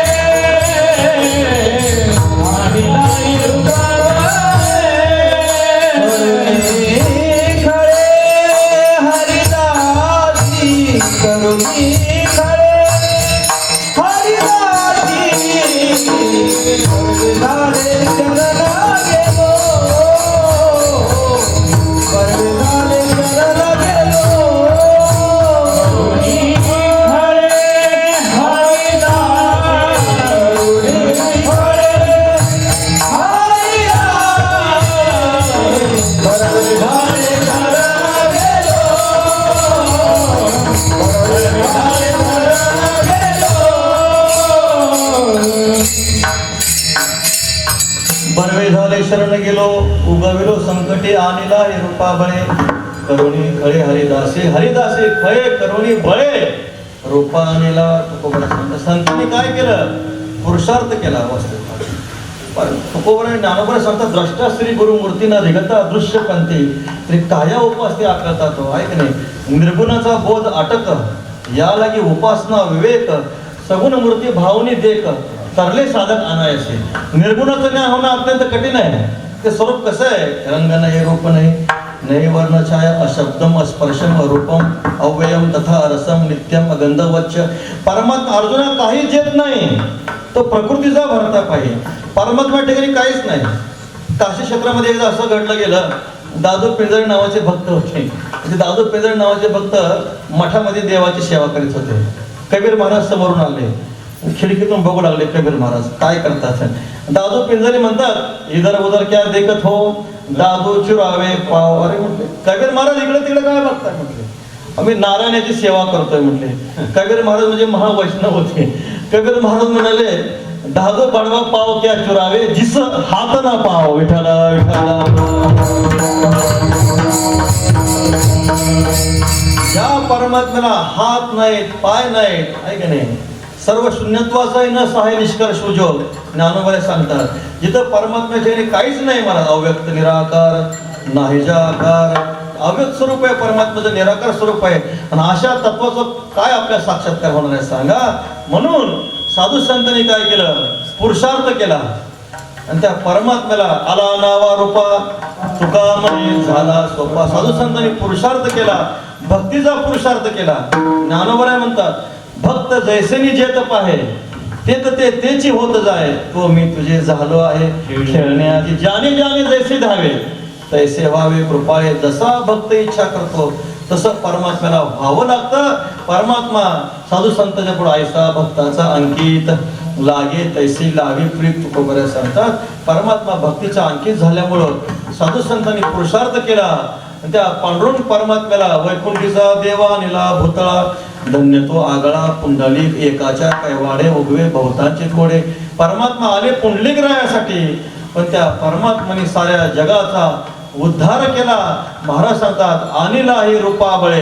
आनिलाही रूपा बाळे खरे हरिदासी करुणी खरे हरिदासी झाले चरणा गेलो झाले चरणा गेलो हरे बरवे झाले शरण गेलो उगविलो संकटे आणिला हे रूपा बळे. करुणी खळे हरिदासे हरिदासे खळे करुणी बळे. रूपा आणिला तुकोबरा सांगतात. संतांनी काय केलं पुरुषार्थ केला अवस्थेत. तुकोबरा ज्ञानोबरा सांगतात द्रष्टा श्री गुरुमूर्तीना रिगता दृश्य पंथी तरी काया उपासते आकळता तो आहे की नाही. निर्गुणाचा बोध अटक या लागी उपासना विवेक सगुण मूर्ती भावनी देख तरले साधक आणायचे. निर्गुणाचं ज्ञान होणं अत्यंत कठीण आहे. ते स्वरूप कसं आहे. रंग नाही रूप नाही नाही वर्ण छाया अशब्दम अस्पर्शम अरूपम अव्ययम तथा रसम नित्यम अगंधवच्च. परमात्मा अर्जुना काहीच येत नाही. तो प्रकृतीचा भरता पाहिजे. परमात्मा ठिकाणी काहीच नाही. काशी क्षेत्रामध्ये एकदा असं घडलं गेलं. दादू पिंजरे नावाचे भक्त होते. दादू पिंजरे नावाचे भक्त मठामध्ये देवाची सेवा करीत होते. कबीर महाराज समोरून आले. खिडकीतून बघू लागले कबीर महाराज काय करतात. दादू पिंजरे म्हणतात इधर उधर क्या देखत हो दादू चुरावे पाव. अरे म्हटले कबीर महाराज इकडे तिकडे काय बघताय म्हटले. आम्ही नारायणाची सेवा करतोय म्हटले. कबीर महाराज म्हणजे महावैष्णव होते. कबीर महाराज म्हणाले दादू पाडवा पाव क्या चुरावे जिस हात ना पाव. विठाला विठाला ज्या परमात्म्याला हात नाहीत पाय नाहीत आहे का नाही सर्व शून्यत्वाचा न सहाय निष्कर्ष उज्ज्वल ज्ञानोबा सांगतात. जिथं परमात्म्याच्या ह्याने काहीच नाही मला, अव्यक्त निराकार नाहीजा आकार अव्यक्त स्वरूप आहे परमात्म्याचं, निराकार स्वरूप आहे. आणि अशा तत्वाचं काय आपल्या साक्षात्कार होणार आहे सांगा. म्हणून साधू संतांनी काय केलं, पुरुषार्थ केला आणि त्या परमात्म्याला आला नावा रूपा तुका म्हणे झाला सोपा. साधू संतांनी पुरुषार्थ केला, भक्तीचा पुरुषार्थ केला. ज्ञानोबा म्हणतात, भक्त जैसेनी जेत पाहे ते तर तेची होत जाय, तो मी तुझे झालो आहे खेळण्याआधी. ज्याने ज्याने जैसे धावे तैसे व्हावे कृपाळे. जसा भक्त इच्छा करतो तसं परमात्म्याला व्हावं लागतं. परमात्मा साधू संतांच्या पुढे आयसा भक्ताचा अंकित लागे तैसे लावे प्रीत तुकोबऱ्या सांगतात. परमात्मा भक्तीचा अंकित झाल्यामुळं साधू संतांनी पुरुषार्थ केला. त्या पांडुरंग परमात्म्याला वैकुंठीचा देवा निला भूतळा धन्य तो आगळा पुंडलिक एकाच्या कैवाडे उगवे बहुतांचे कोडे. परमात्मा आले पुंडलिक रायासाठी, पण त्या परमात्म्याने साऱ्या जगाचा उद्धार केला. महाराज सांगतात, अनिलाही रूपाबळे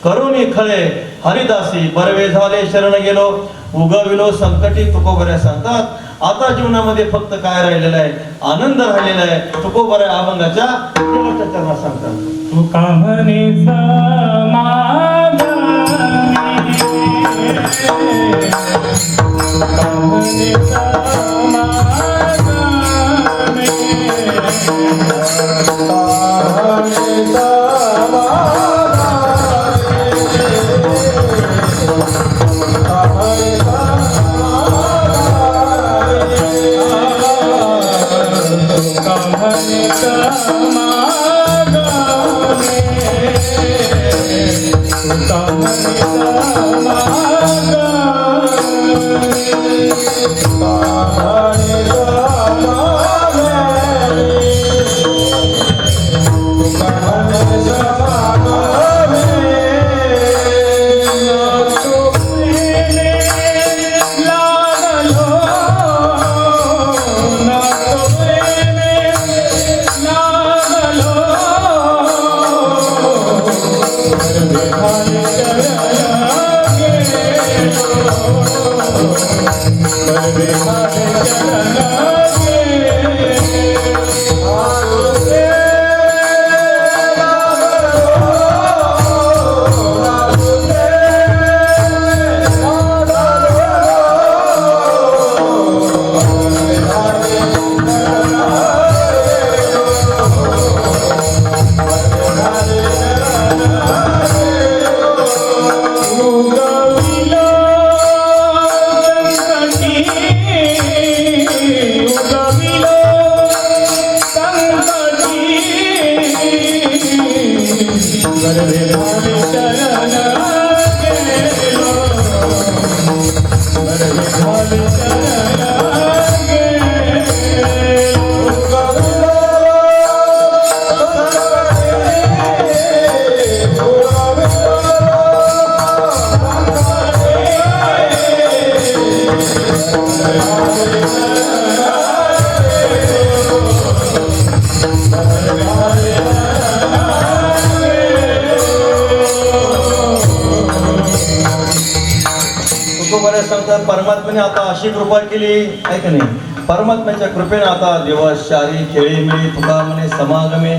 करुणी खळे हरिदासी बरवे झाले शरण गेलो उगविलो संकटी. तुकोबऱ्या सांगतात, आता जीवनामध्ये फक्त काय राहिलेलं आहे, आनंद राहिलेला आहे. तुकोबऱ्या अभंगाच्या शेवटच्या चरणात सांगतात, तुका म्हणे सांगतात, परमात्म्याने आता अशी कृपा केली आहे का नाही. परमात्म्याच्या कृपेने आता दिवस चारी खेळी मिळी तुका म्हणे समागमे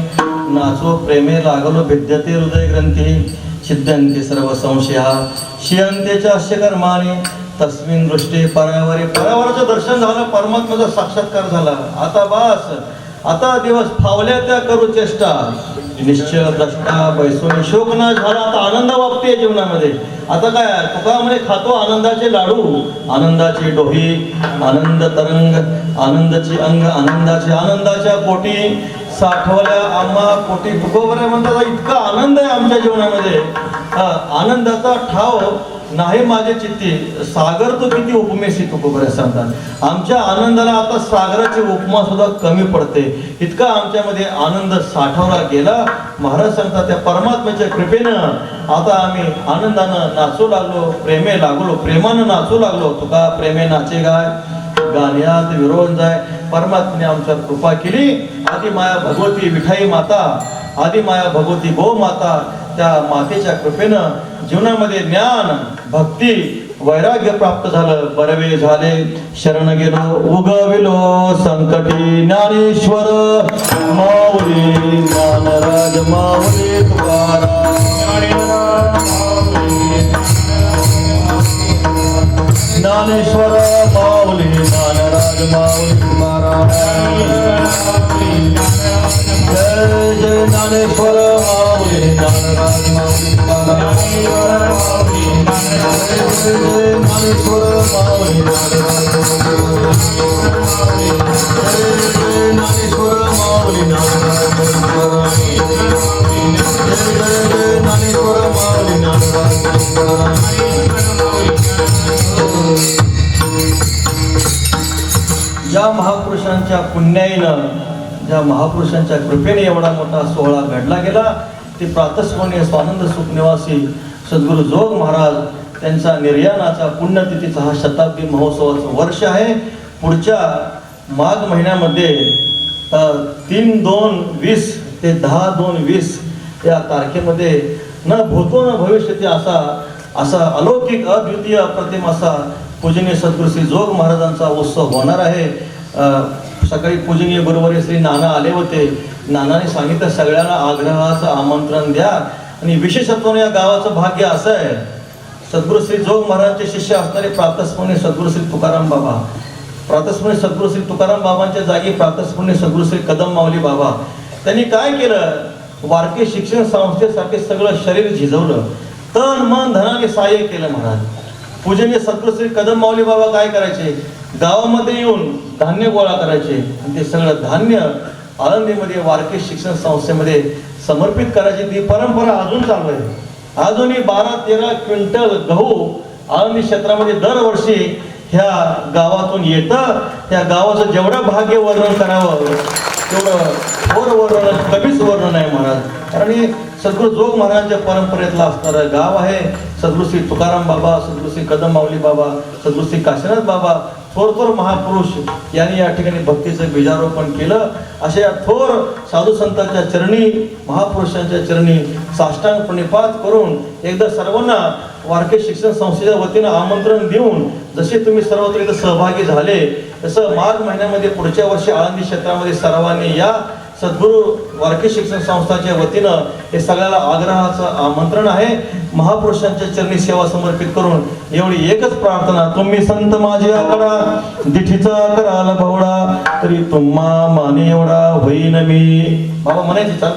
नाचो प्रेमे लागलो भिद्यते हृदय ग्रंथी छिद्यंते सर्व संशया शियंतेच्या अश्यकर्माने तस्मिन दृष्टी परावरे. परावराचं दर्शन झालं, परमात्म्याचा साक्षात्कार झाला. आता बस, आता दिवस फावल्या त्या करू चेष्टा निश्चय द्रष्टा बैसून शोक न झाला. आता आनंद वापते जीवनामध्ये. आता काय तुका म्हणे खातो आनंदाचे लाडू आनंदाची डोही आनंद तरंग आनंदाची अंग आनंदाच्या पोटी साठवल्या आम्हा पोटी. तुकोबऱ्या म्हणतात, इतका आनंद आहे आमच्या जीवनामध्ये, आनंदाचा ठाव नाही माझे चित्ती सागर तो किती उपमेशी. तुकोबऱ्या सांगतात, आमच्या आनंदाला आता सागराची उपमा सुद्धा कमी पडते, इतका आमच्यामध्ये आनंद साठवला गेला. महाराज सांगतात, त्या परमात्म्याच्या कृपेनं आता आम्ही आनंदानं नाचू लागलो, प्रेमे लागलो, प्रेमानं नाचू लागलो. तुका प्रेमे नाचे गाय गाण्यात विरोध जाय. परमात्म्याने आमच्यावर कृपा केली. आदी माया भगवती विठाई माता, आदी माया भगवती गो माता, त्या मातेच्या कृपेनं जीवनामध्ये ज्ञान भक्ती वैराग्य प्राप्त झालं. बरवे झाले शरण गेलो उगविलो संकटी ज्ञानेश्वर माऊली ज्ञानराज माऊली तुकाराम. ज्ञानेश्वर माऊली ज्ञानराज माऊली तुकाराम. जय जय ज्ञानेश्वर माऊली ज्ञानराज माऊली तुकाराम. जय ज्ञानेश्वर माऊली ज्ञानराज जय ज्ञानेश्वर माऊली ज्ञानराज तुकाराम. जय जय ज्ञानेश्वर माऊली ज्ञानराज तुकाराम. ज्या महापुरुषांच्या पुण्याईनं ज्या महापुरुषांच्या कृपेने एवढा मोठा सोहळा घडला गेला ते प्रातस्मरणीय स्वानंद सुखनिवासी सद्गुरू जोग महाराज त्यांचा निर्याणाचा पुण्यतिथीचा हा शताब्दी महोत्सवाचं वर्ष आहे. पुढच्या माघ महिन्यामध्ये 3/2/20 ते 10/2/20 या तारखेमध्ये न भूतो न भविष्यती असा अलौकिक अद्वितीय अप्रतिम असा पूजनीय सद्गुरू श्री जोग महाराजांचा उत्सव होणार आहे. सकाळी पूजनीय गुरुवारी श्री नाना आले होते. नानाने सांगितलं सगळ्यांना आग्रहाचं आमंत्रण द्या आणि विशेषत्वाने या गावाचं भाग्य असं आहे सद्गुरू श्री जोग महाराजांचे शिष्य असणारे प्रातस्मरणीय सद्गुरू श्री तुकाराम बाबा, प्रातस्मरणीय सद्गुरू श्री तुकाराम बाबांच्या जागी प्रातस्मरणीय सद्गुरू श्री कदम माऊली बाबा. त्यांनी काय केलं, वारके शिक्षण संस्थेसाठी सगळं शरीर झिजवलं, तन मन धनाने सहाय्य केलं महाराज. पूजनीय सद्गुरू श्री कदम माऊली बाबा काय करायचे, गावामध्ये येऊन धान्य गोळा करायचे आणि ते सगळं धान्य आळंदीमध्ये वारके शिक्षण संस्थेमध्ये समर्पित करायची. ती परंपरा अजून चालू आहे. अजूनही 12-13 क्विंटल गहू आळंदी क्षेत्रामध्ये दरवर्षी ह्या गावातून येतं. त्या गावाचं जेवढं भाग्य वर्णन करावं तेवढं थोर वर्णन कमीच वर्णन आहे महाराज. कारण हे सद्गुरू जोग महाराजांच्या परंपरेतलं असणारं गाव आहे. सद्गुरू श्री तुकाराम बाबा, सद्गुरू श्री कदम माऊली बाबा, सद्गुरू श्री काशीनाथ बाबा, थोर महापुरुष यांनी या ठिकाणी भक्तीचं बीजारोपण केलं. अशा या थोर साधू संतांच्या चरणी, महापुरुषांच्या चरणी साष्टांग प्रणिपात करून एकदा सर्वांना वारके शिक्षण संस्थेच्या वतीनं आमंत्रण देऊन जसे तुम्ही सर्वत्र इथं सहभागी झाले तसं माघ महिन्यामध्ये पुढच्या वर्षी आळंदी क्षेत्रामध्ये सर्वांनी या सद्गुरू वारके शिक्षण संस्थाच्या वतीनं हे सगळ्याला आग्रहाचं आमंत्रण आहे. महापुरुषांच्या चरणी सेवा समर्पित करून एवढी एकच प्रार्थना, तुम्ही संत माझे आकडा दिठीचा कराल भवडा तरी तुम्हा माने एवढा होईन मी. बाबा म्हणायचे चाल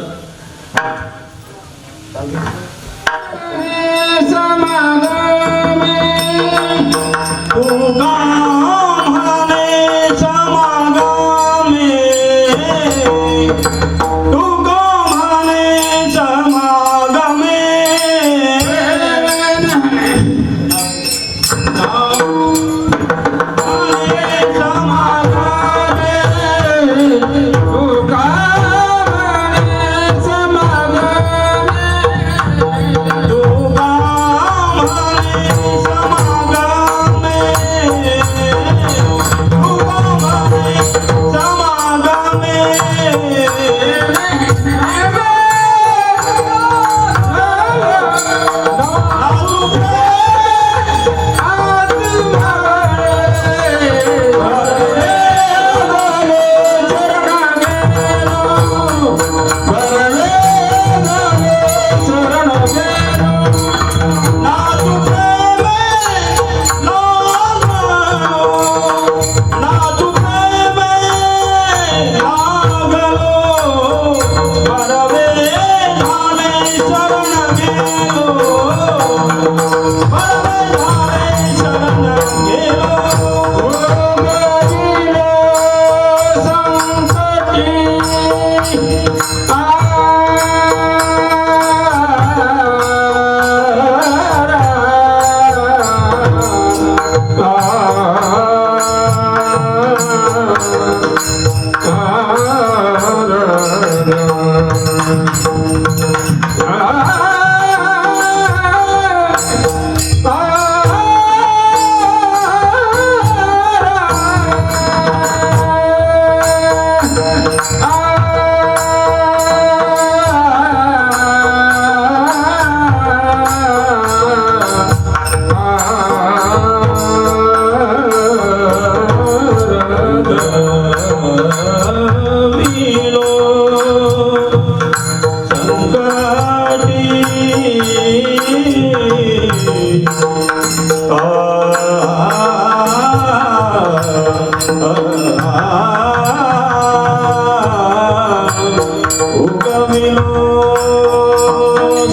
उगविलो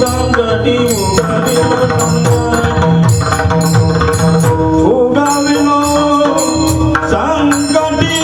संकटी उगविलो संकटी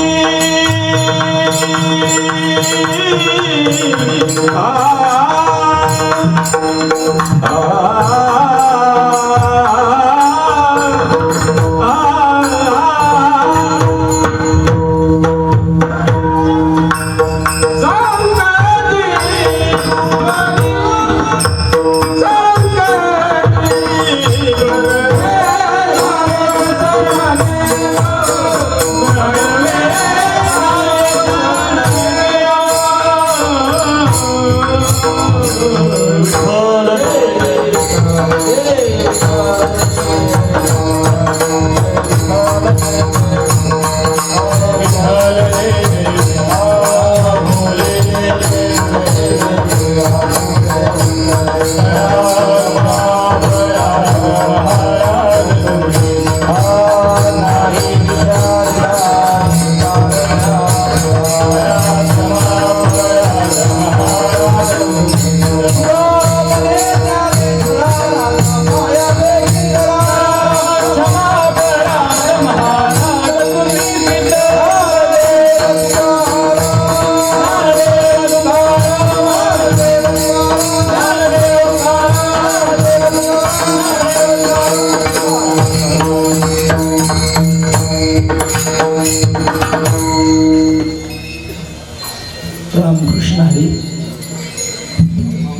रामकृष्ण हरी.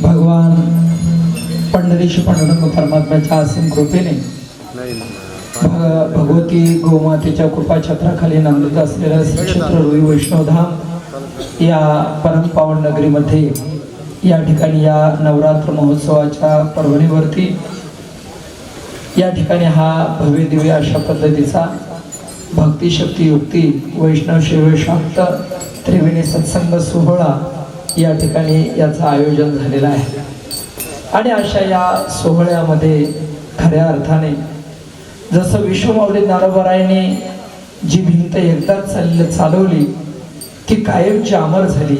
भगवान पंढरीश पांडुरंग परमात्म्याच्या असीम कृपेने भगवती गोमातेच्या कृपाछत्राखाली नांदत असलेलं श्री क्षेत्र रुई वैष्णवधाम या परमपावन नगरीमध्ये या ठिकाणी या नवरात्र महोत्सवाच्या पर्वणीवरती या ठिकाणी हा भव्य दिव्य अशा पद्धतीचा भक्ती शक्ती युक्ती वैष्णव शिव शाक्त त्रिवेणी सत्संग सोहळा या ठिकाणी याचं आयोजन झालेलं आहे. आणि अशा या सोहळ्यामध्ये खऱ्या अर्थाने जसं विश्वमाऊली ज्ञानोबरायांनी जी भिंत एकदाच चालवली ती कायमची अमर झाली.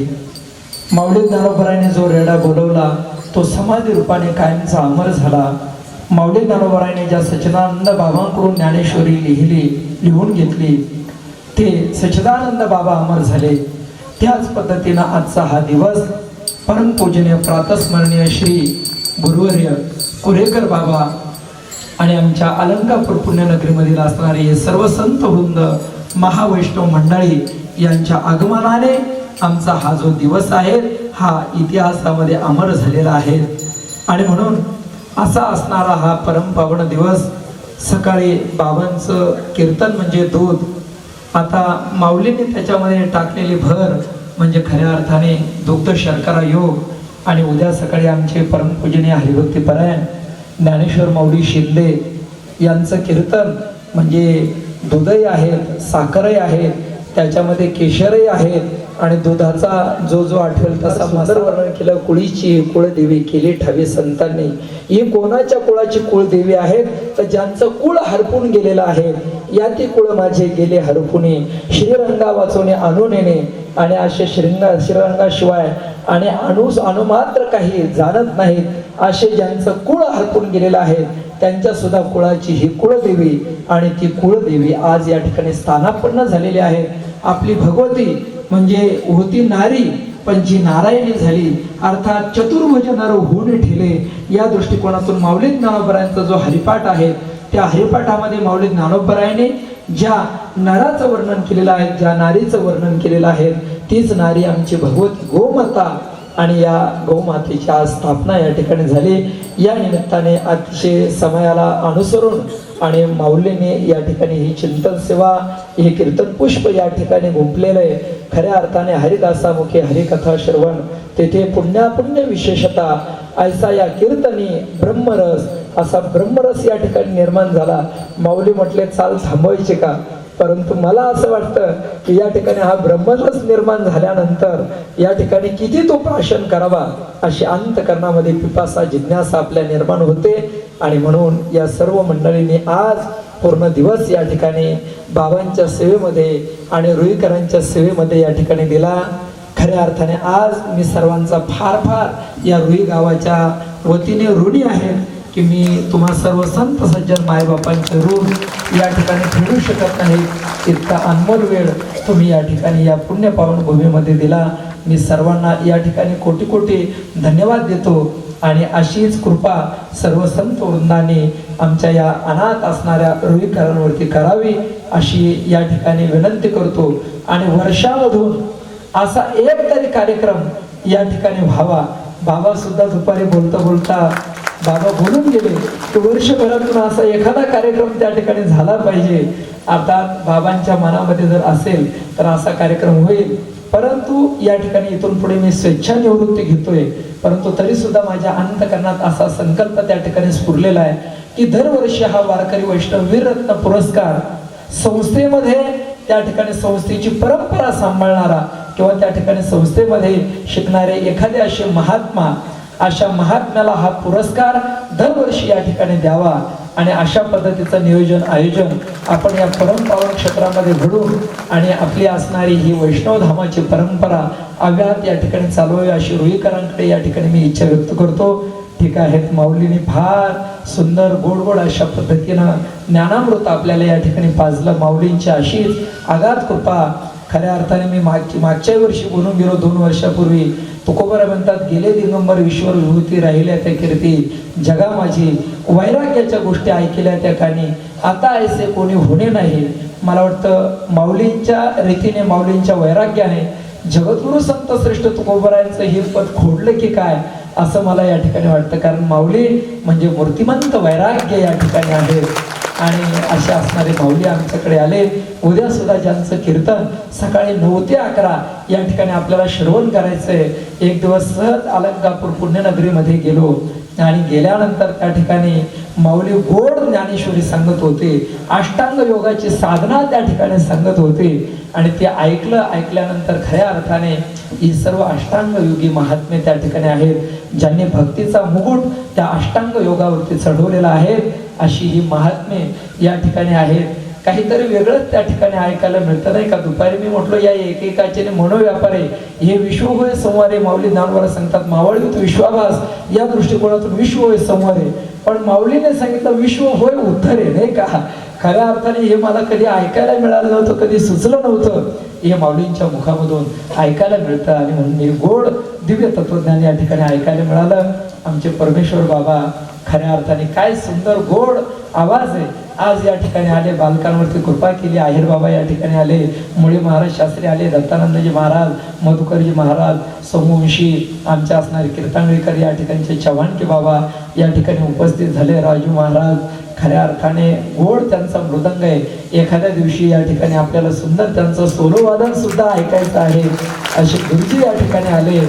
माऊली ज्ञानोबरायांनी जो रेडा बोलवला तो समाधी रूपाने कायमचा अमर झाला. माऊली ज्ञानोबरायांनी ज्या सच्चिदानंद बाबांकडून ज्ञानेश्वरी लिहून घेतली ते सच्चिदानंद बाबा अमर झाले. त्याच पद्धतीनं आजचा हा दिवस परमपूजनीय प्रातस्मरणीय श्री गुरुवर्य कुरेकर बाबा आणि आमच्या अलंकापूर पुण्यनगरीमधील असणारे हे सर्व संत वृंद महावैष्णव मंडळी यांच्या आगमनाने आमचा हा जो दिवस आहे हा इतिहासामध्ये अमर झालेला आहे. आणि म्हणून असा असणारा हा परमपावन दिवस सकाळी बाबांचं कीर्तन म्हणजे दूध, आता माऊलीने त्याच्यामध्ये टाकलेली भर म्हणजे खऱ्या अर्थाने दुग्ध शर्करा योग, आणि उद्या सकाळी आमचे परमपूजनीय हरिभक्तीपरायण ज्ञानेश्वर माऊली शिंदे यांचं कीर्तन म्हणजे दूधही आहेत, साखरही आहेत, त्याच्यामध्ये केशरही आहेत आणि दुधाचा जो जो आठवेल तसा सुंदर वर्णन केलं. कुळीची कुळदेवी केली ठावी संतांनी. ही कोणाच्या कुळाची कुळदेवी आहेत तर ज्यांचं कुळ हरपून गेलेलं आहे. या ती कुळ माझे गेले हरपुणे श्रीरंगा वाचवणे अनुनेने. आणि असे श्रीरंगाशिवाय आणि अनुमात्र काही जाणत नाहीत असे ज्यांचं कुळ हरपून गेलेलं आहे त्यांच्या सुद्धा कुळाची ही कुळदेवी आणि ती कुळदेवी आज या ठिकाणी स्थानापन्न झालेली आहे. आपली भगवती म्हणजे होती नारी पण जी नारायणी झाली अर्थात चतुर्भुज नर होऊन ठेले. या दृष्टिकोनातून माऊली ज्ञानोबरायांचा जो हरिपाठ आहे त्या हरिपाठामध्ये माऊली ज्ञानोबरायाने ज्या नराचं वर्णन केलेलं आहे, ज्या नारीचं वर्णन केलेलं आहे तीच नारी आमची भगवती गोमाता. आणि या गौमातेची आज स्थापना या ठिकाणी झाली. या निमित्ताने अतिशय समयाला अनुसरून आणि माऊलीने या ठिकाणी ही चिंतन सेवा हे कीर्तन पुष्प या ठिकाणी गुंफलेलं आहे. खऱ्या अर्थाने हरिदासामुखे हरिकथा श्रवण तेथे पुण्य विशेषता ऐसा या कीर्तनी ब्रह्मरस असा ब्रह्मरस या ठिकाणी निर्माण झाला. माऊली म्हटले चाल थांबवायचे का, परंतु मला असं वाटतं की या ठिकाणी हा ब्रह्मरस निर्माण झाल्यानंतर या ठिकाणी किती तो प्राशन करावा अशी अंतकरणामध्ये पिपासा जिज्ञासा आपल्या निर्माण होते. आणि म्हणून या सर्व मंडळींनी आज पूर्ण दिवस या ठिकाणी बाबांच्या सेवेमध्ये आणि रुईकरांच्या सेवेमध्ये या ठिकाणी दिला. खऱ्या अर्थाने आज मी सर्वांचा फार फार या रुई गावाच्या वतीने ऋणी आहे की मी तुम्हा सर्व संत सज्जन मायबापांचे ऋण या ठिकाणी फेडू शकत नाही. इतका अनमोल वेळ तुम्ही या ठिकाणी या पुण्य पावन भूमीमध्ये दिला. मी सर्वांना या ठिकाणी कोटी कोटी धन्यवाद देतो आणि अशीच कृपा सर्व संत वृंदाने आमच्या या अनाथ असणाऱ्या रुईकरांवरती करावी अशी या ठिकाणी विनंती करतो. आणि वर्षामधून असा एक तरी कार्यक्रम या ठिकाणी व्हावा. बाबा सुद्धा दुपारी बोलता बोलता बाबा बोलून गेले की वर्षभरातून असा एखादा कार्यक्रम त्या ठिकाणी झाला पाहिजे. अर्थात बाबांच्या मनामध्ये जर असेल तर असा कार्यक्रम होईल. परंतु या ठिकाणी इथून पुढे मी स्वेच्छा निवृत्ती घेतोय. परंतु तरी सुद्धा माझ्या अंतकरणात असा संकल्प त्या ठिकाणी स्फुरलेला आहे की दरवर्षी हा वारकरी वैष्णव वीररत्न पुरस्कार संस्थेमध्ये त्या ठिकाणी संस्थेची परंपरा सांभाळणारा किंवा त्या ठिकाणी संस्थेमध्ये शिकणारे एखादे असे महात्मा, अशा महात्म्याला हा पुरस्कार दरवर्षी या ठिकाणी द्यावा. आणि अशा पद्धतीचं नियोजन आयोजन आपण या परमपावन क्षेत्रामध्ये घडून आणि आपली असणारी ही वैष्णवधामाची परंपरा अव्याहत या ठिकाणी चालवावी अशी रुईकरांकडे या ठिकाणी मी इच्छा व्यक्त करतो. ठीक आहेत, माऊलीने फार सुंदर गोड गोड अशा पद्धतीनं ज्ञानामृत आपल्याला या ठिकाणी पाजलं. माऊलींची अशीच अगाध कृपा. खऱ्या अर्थाने मी मागच्या वर्षी बोलून गेलो 2 वर्षापूर्वी. तुकोबरा म्हणतात, गेले दिगंबर ईश्वर विभूती राहिल्या त्या कीर्ती, जगा माझी वैराग्याच्या गोष्टी ऐकल्या त्या कानी, आता ऐसे कोणी होणे नाही. मला वाटतं माऊलींच्या रीतीने, माऊलींच्या वैराग्याने जगद्गुरु संत श्रेष्ठ तुकोबरायांचं हे पद खोडलं की काय असं मला या ठिकाणी वाटतं. कारण माऊली म्हणजे मूर्तिमंत वैराग्य या ठिकाणी आहे. आणि असे असणारे माऊली आमच्याकडे आले. उद्या सुद्धा ज्यांचं कीर्तन सकाळी 9 ते 11 या ठिकाणी आपल्याला श्रवण करायचंय. एक दिवस सहज अलंकापूर पुण्यनगरीमध्ये गेलो आणि गेल्यानंतर त्या ठिकाणी माऊली गोड ज्ञानेश्वरी सांगत होते, अष्टांग योगाची साधना त्या ठिकाणी सांगत होते. आणि ते ऐकल्यानंतर खऱ्या अर्थाने ही सर्व अष्टांग योगी महात्मे त्या ठिकाणी आहेत, ज्यांनी भक्तीचा मुकुट त्या अष्टांग योगावरती चढवलेला आहे. अशी ही महात्मे या ठिकाणी आहेत. काहीतरी वेगळंच त्या ठिकाणी ऐकायला मिळतं नाही का. दुपारी मी म्हटलो या एकेकाचे मनोव्यापारे हे विश्व होय संवारे. माऊली ज्ञानवरा सांगतात मावळीत विश्वाभास या दृष्टिकोनातून विश्व होय संवारे. पण माऊलीने सांगितलं विश्व होय उद्धरे, नाही का. खऱ्या अर्थाने हे मला कधी ऐकायला मिळालं नव्हतं, कधी सुचलं नव्हतं. हे माऊलींच्या मुखामधून ऐकायला मिळतं आणि म्हणून हे गोड दिव्य तत्वज्ञान या ठिकाणी ऐकायला मिळालं. आमचे परमेश्वर बाबा खऱ्या अर्थाने काय सुंदर गोड आवाज आहे. आज या ठिकाणी आले, बालकांवरती कृपा केली. आहेर बाबा या ठिकाणी आले, मुळे महाराज शास्त्री आले, दत्तानंदजी महाराज, मधुकरजी महाराज, सोमवंशी आमच्या असणारे कीर्तनवेकर या ठिकाणचे चव्हाणके बाबा या ठिकाणी उपस्थित झाले. राजू महाराज खऱ्या अर्थाने गोड त्यांचा मृदंग आहे. एखाद्या दिवशी या ठिकाणी आपल्याला सुंदर त्यांचं सोलो वादन सुद्धा ऐकायचं आहे. असे गुरुजी या ठिकाणी आले.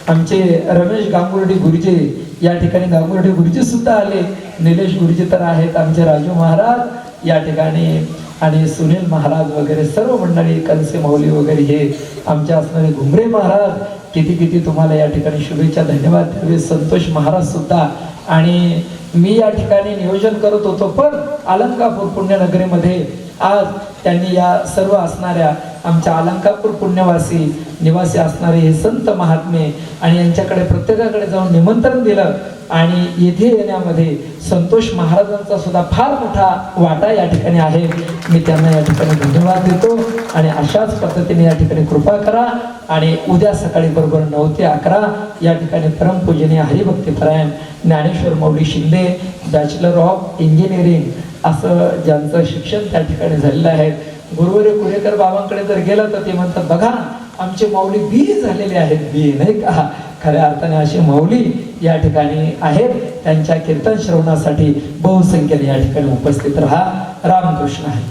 आमचे रमेश गांगुर्डे गुरुजी या ठिकाणी, गांगुर्डे गुरुजी सुद्धा आले. निलेश गुरुजी तर आहेत, आमचे राजू महाराज या ठिकाणी आणि सुनील महाराज वगैरे सर्व मंडळी, कंसे माऊली वगैरे हे आमच्या असणारे घुमरे महाराज, किती तुम्हाला या ठिकाणी शुभेच्छा, धन्यवाद द्यावे. संतोष महाराज सुद्धा. आणि मी या ठिकाणी नियोजन करत होतो, पण अलंकापूर पुण्यनगरीमध्ये आज त्यांनी या सर्व असणाऱ्या आमच्या अलंकापूर पुण्यवासी निवासी असणारे हे संत महात्मे आणि यांच्याकडे प्रत्येकाकडे जाऊन निमंत्रण दिलं. आणि येथे येण्यामध्ये संतोष महाराजांचा सुद्धा फार मोठा वाटा या ठिकाणी आहे. मी त्यांना या ठिकाणी धन्यवाद देतो. आणि अशाच पद्धतीने या ठिकाणी कृपा करा. आणि उद्या सकाळी बरोबर 9 ते 11 या ठिकाणी परमपूजनीय हरिभक्तीपरायण ज्ञानेश्वर माऊली शिंदे, बॅचलर ऑफ इंजिनिअरिंग असं ज्यांचं शिक्षण त्या ठिकाणी झालेलं आहे. गुरुवारी कुरेकर बाबांकडे जर गेलं तर ते म्हणतात बघा आमचे माऊली बी झालेले आहेत, बी, नाही का. खऱ्या अर्थाने अशी माऊली या ठिकाणी आहेत. त्यांच्या कीर्तन श्रवणासाठी बहुसंख्येने या ठिकाणी उपस्थित राहा. रामकृष्ण आहे.